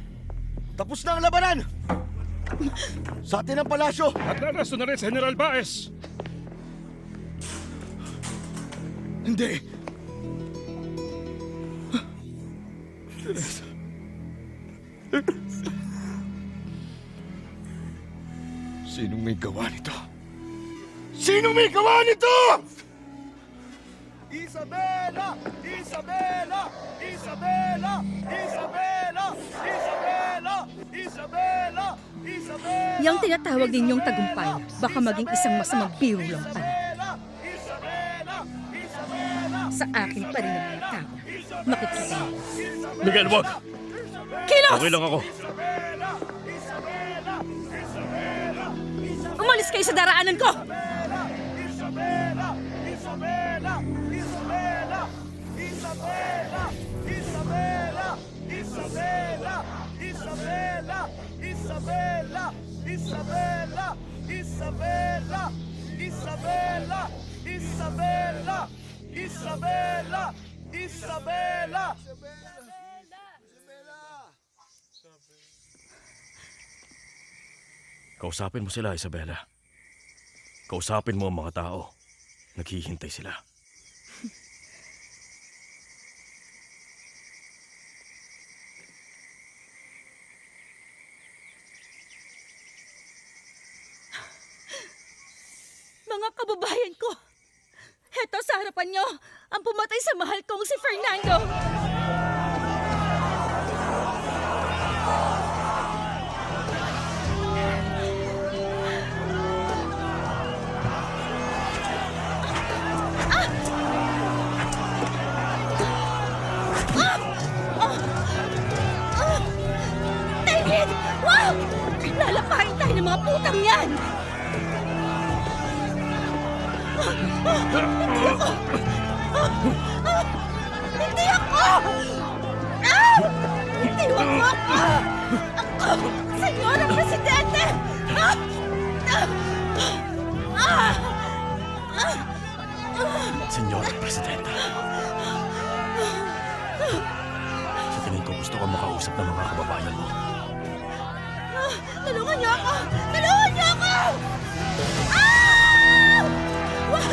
Speaker 8: Tapos na ang labanan! Sa atin ang palasyo!
Speaker 3: At naraso na rin si General Baez.
Speaker 8: Hindi! Sinong may gawa nito? Sinong may gawa nito? Isabela! Isabela! Isabela! Isabela! Isabela! Isabela! Isabela!
Speaker 6: Yang tinatawag ninyong tagumpay, baka maging isang masamang biro lang pala. Sa akin pa rin ang mga tao. Makikita.
Speaker 4: Miguel, wag!
Speaker 6: Kilos!
Speaker 4: Okay lang ako.
Speaker 6: Umalis kayo sa daraanan ko!
Speaker 8: Isabela! Isabela! Isabela! Isabela! Isabela! Isabela! Isabela! Isabela! Isabela! Isabela! Isabela! Isabela! Isabela! Isabela!
Speaker 4: Kausapin mo sila, Isabela. Kausapin mo ang mga tao. Naghihintay sila.
Speaker 6: Mga kababayan ko! Heto sa harapan nyo, ang pumatay sa mahal kong si Fernando! David! Wow! Lalapain tayo ng mga putang yan! Hindi ako! Hindi mo ako! Senyora Presidente!
Speaker 4: Senyora Presidenta. Sa tingin ko gusto kang makausap ng mga kababayan mo.
Speaker 6: Tulungan niyo ako! Tulungan niyo ako! Ah! Wag!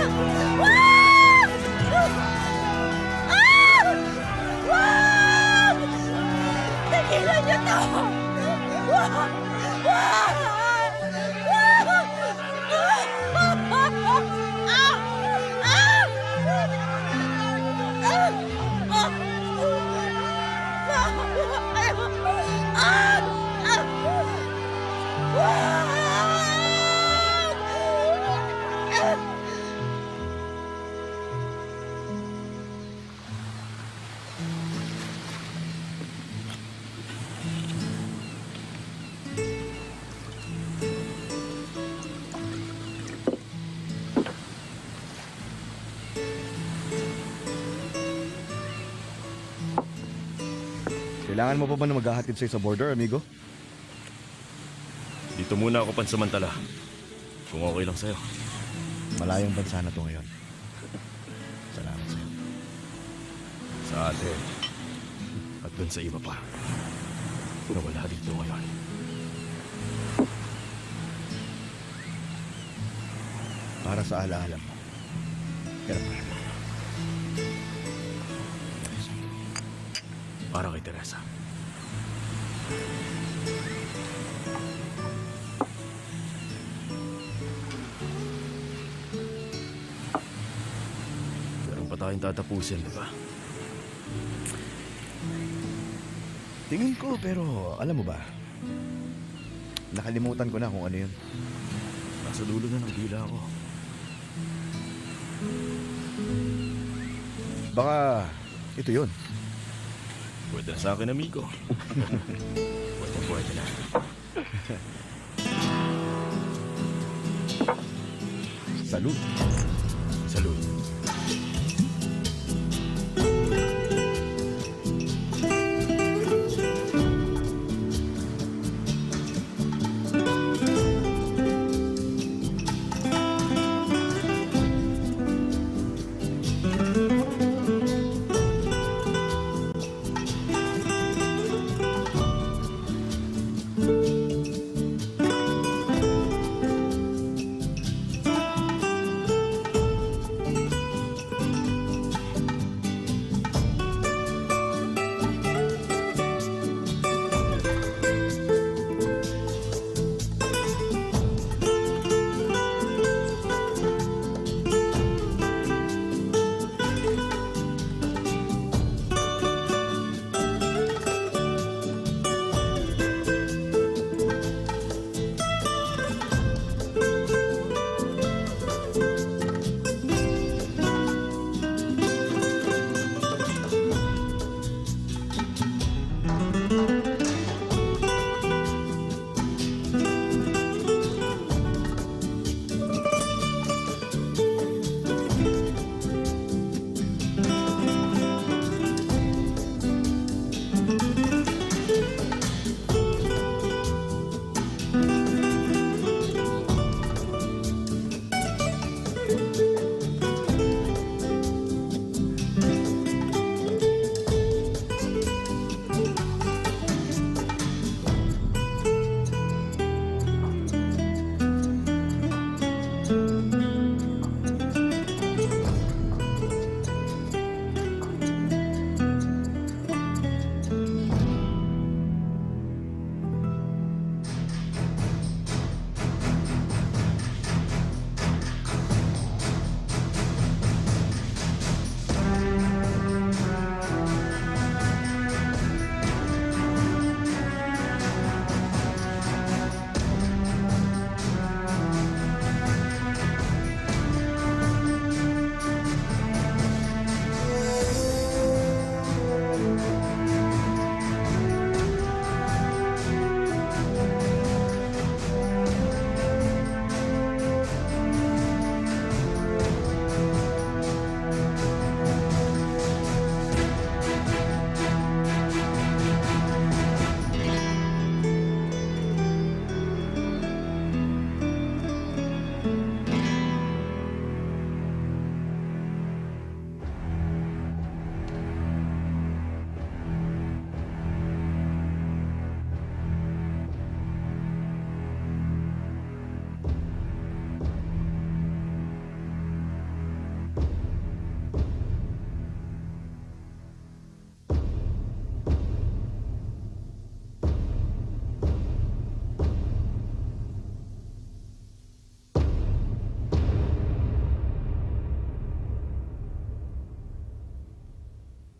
Speaker 6: Wag! Ah! Wag! Tigilan niyo to! Wag! Wag! Wag!
Speaker 8: Kailangan mo pa ba na maghahatid sa'yo sa border, amigo?
Speaker 4: Dito muna ako pansamantala. Kung okay lang sa'yo.
Speaker 8: Malayong bansa na to ngayon. Salamat sa'yo.
Speaker 4: Sa atin. At dun sa iba pa. Na wala dito ngayon.
Speaker 8: Para sa alaala mo. Pero
Speaker 4: Para kay Teresa. Meron pa tayong tatapusin, di ba?
Speaker 8: tingin ko, pero alam mo ba? Nakalimutan ko na kung ano yun.
Speaker 4: Nasa dulo na ng dila ako.
Speaker 8: Baka ito yun.
Speaker 4: Pwede na sa akin, amigo. Pwede na.
Speaker 8: Salud.
Speaker 4: Salud.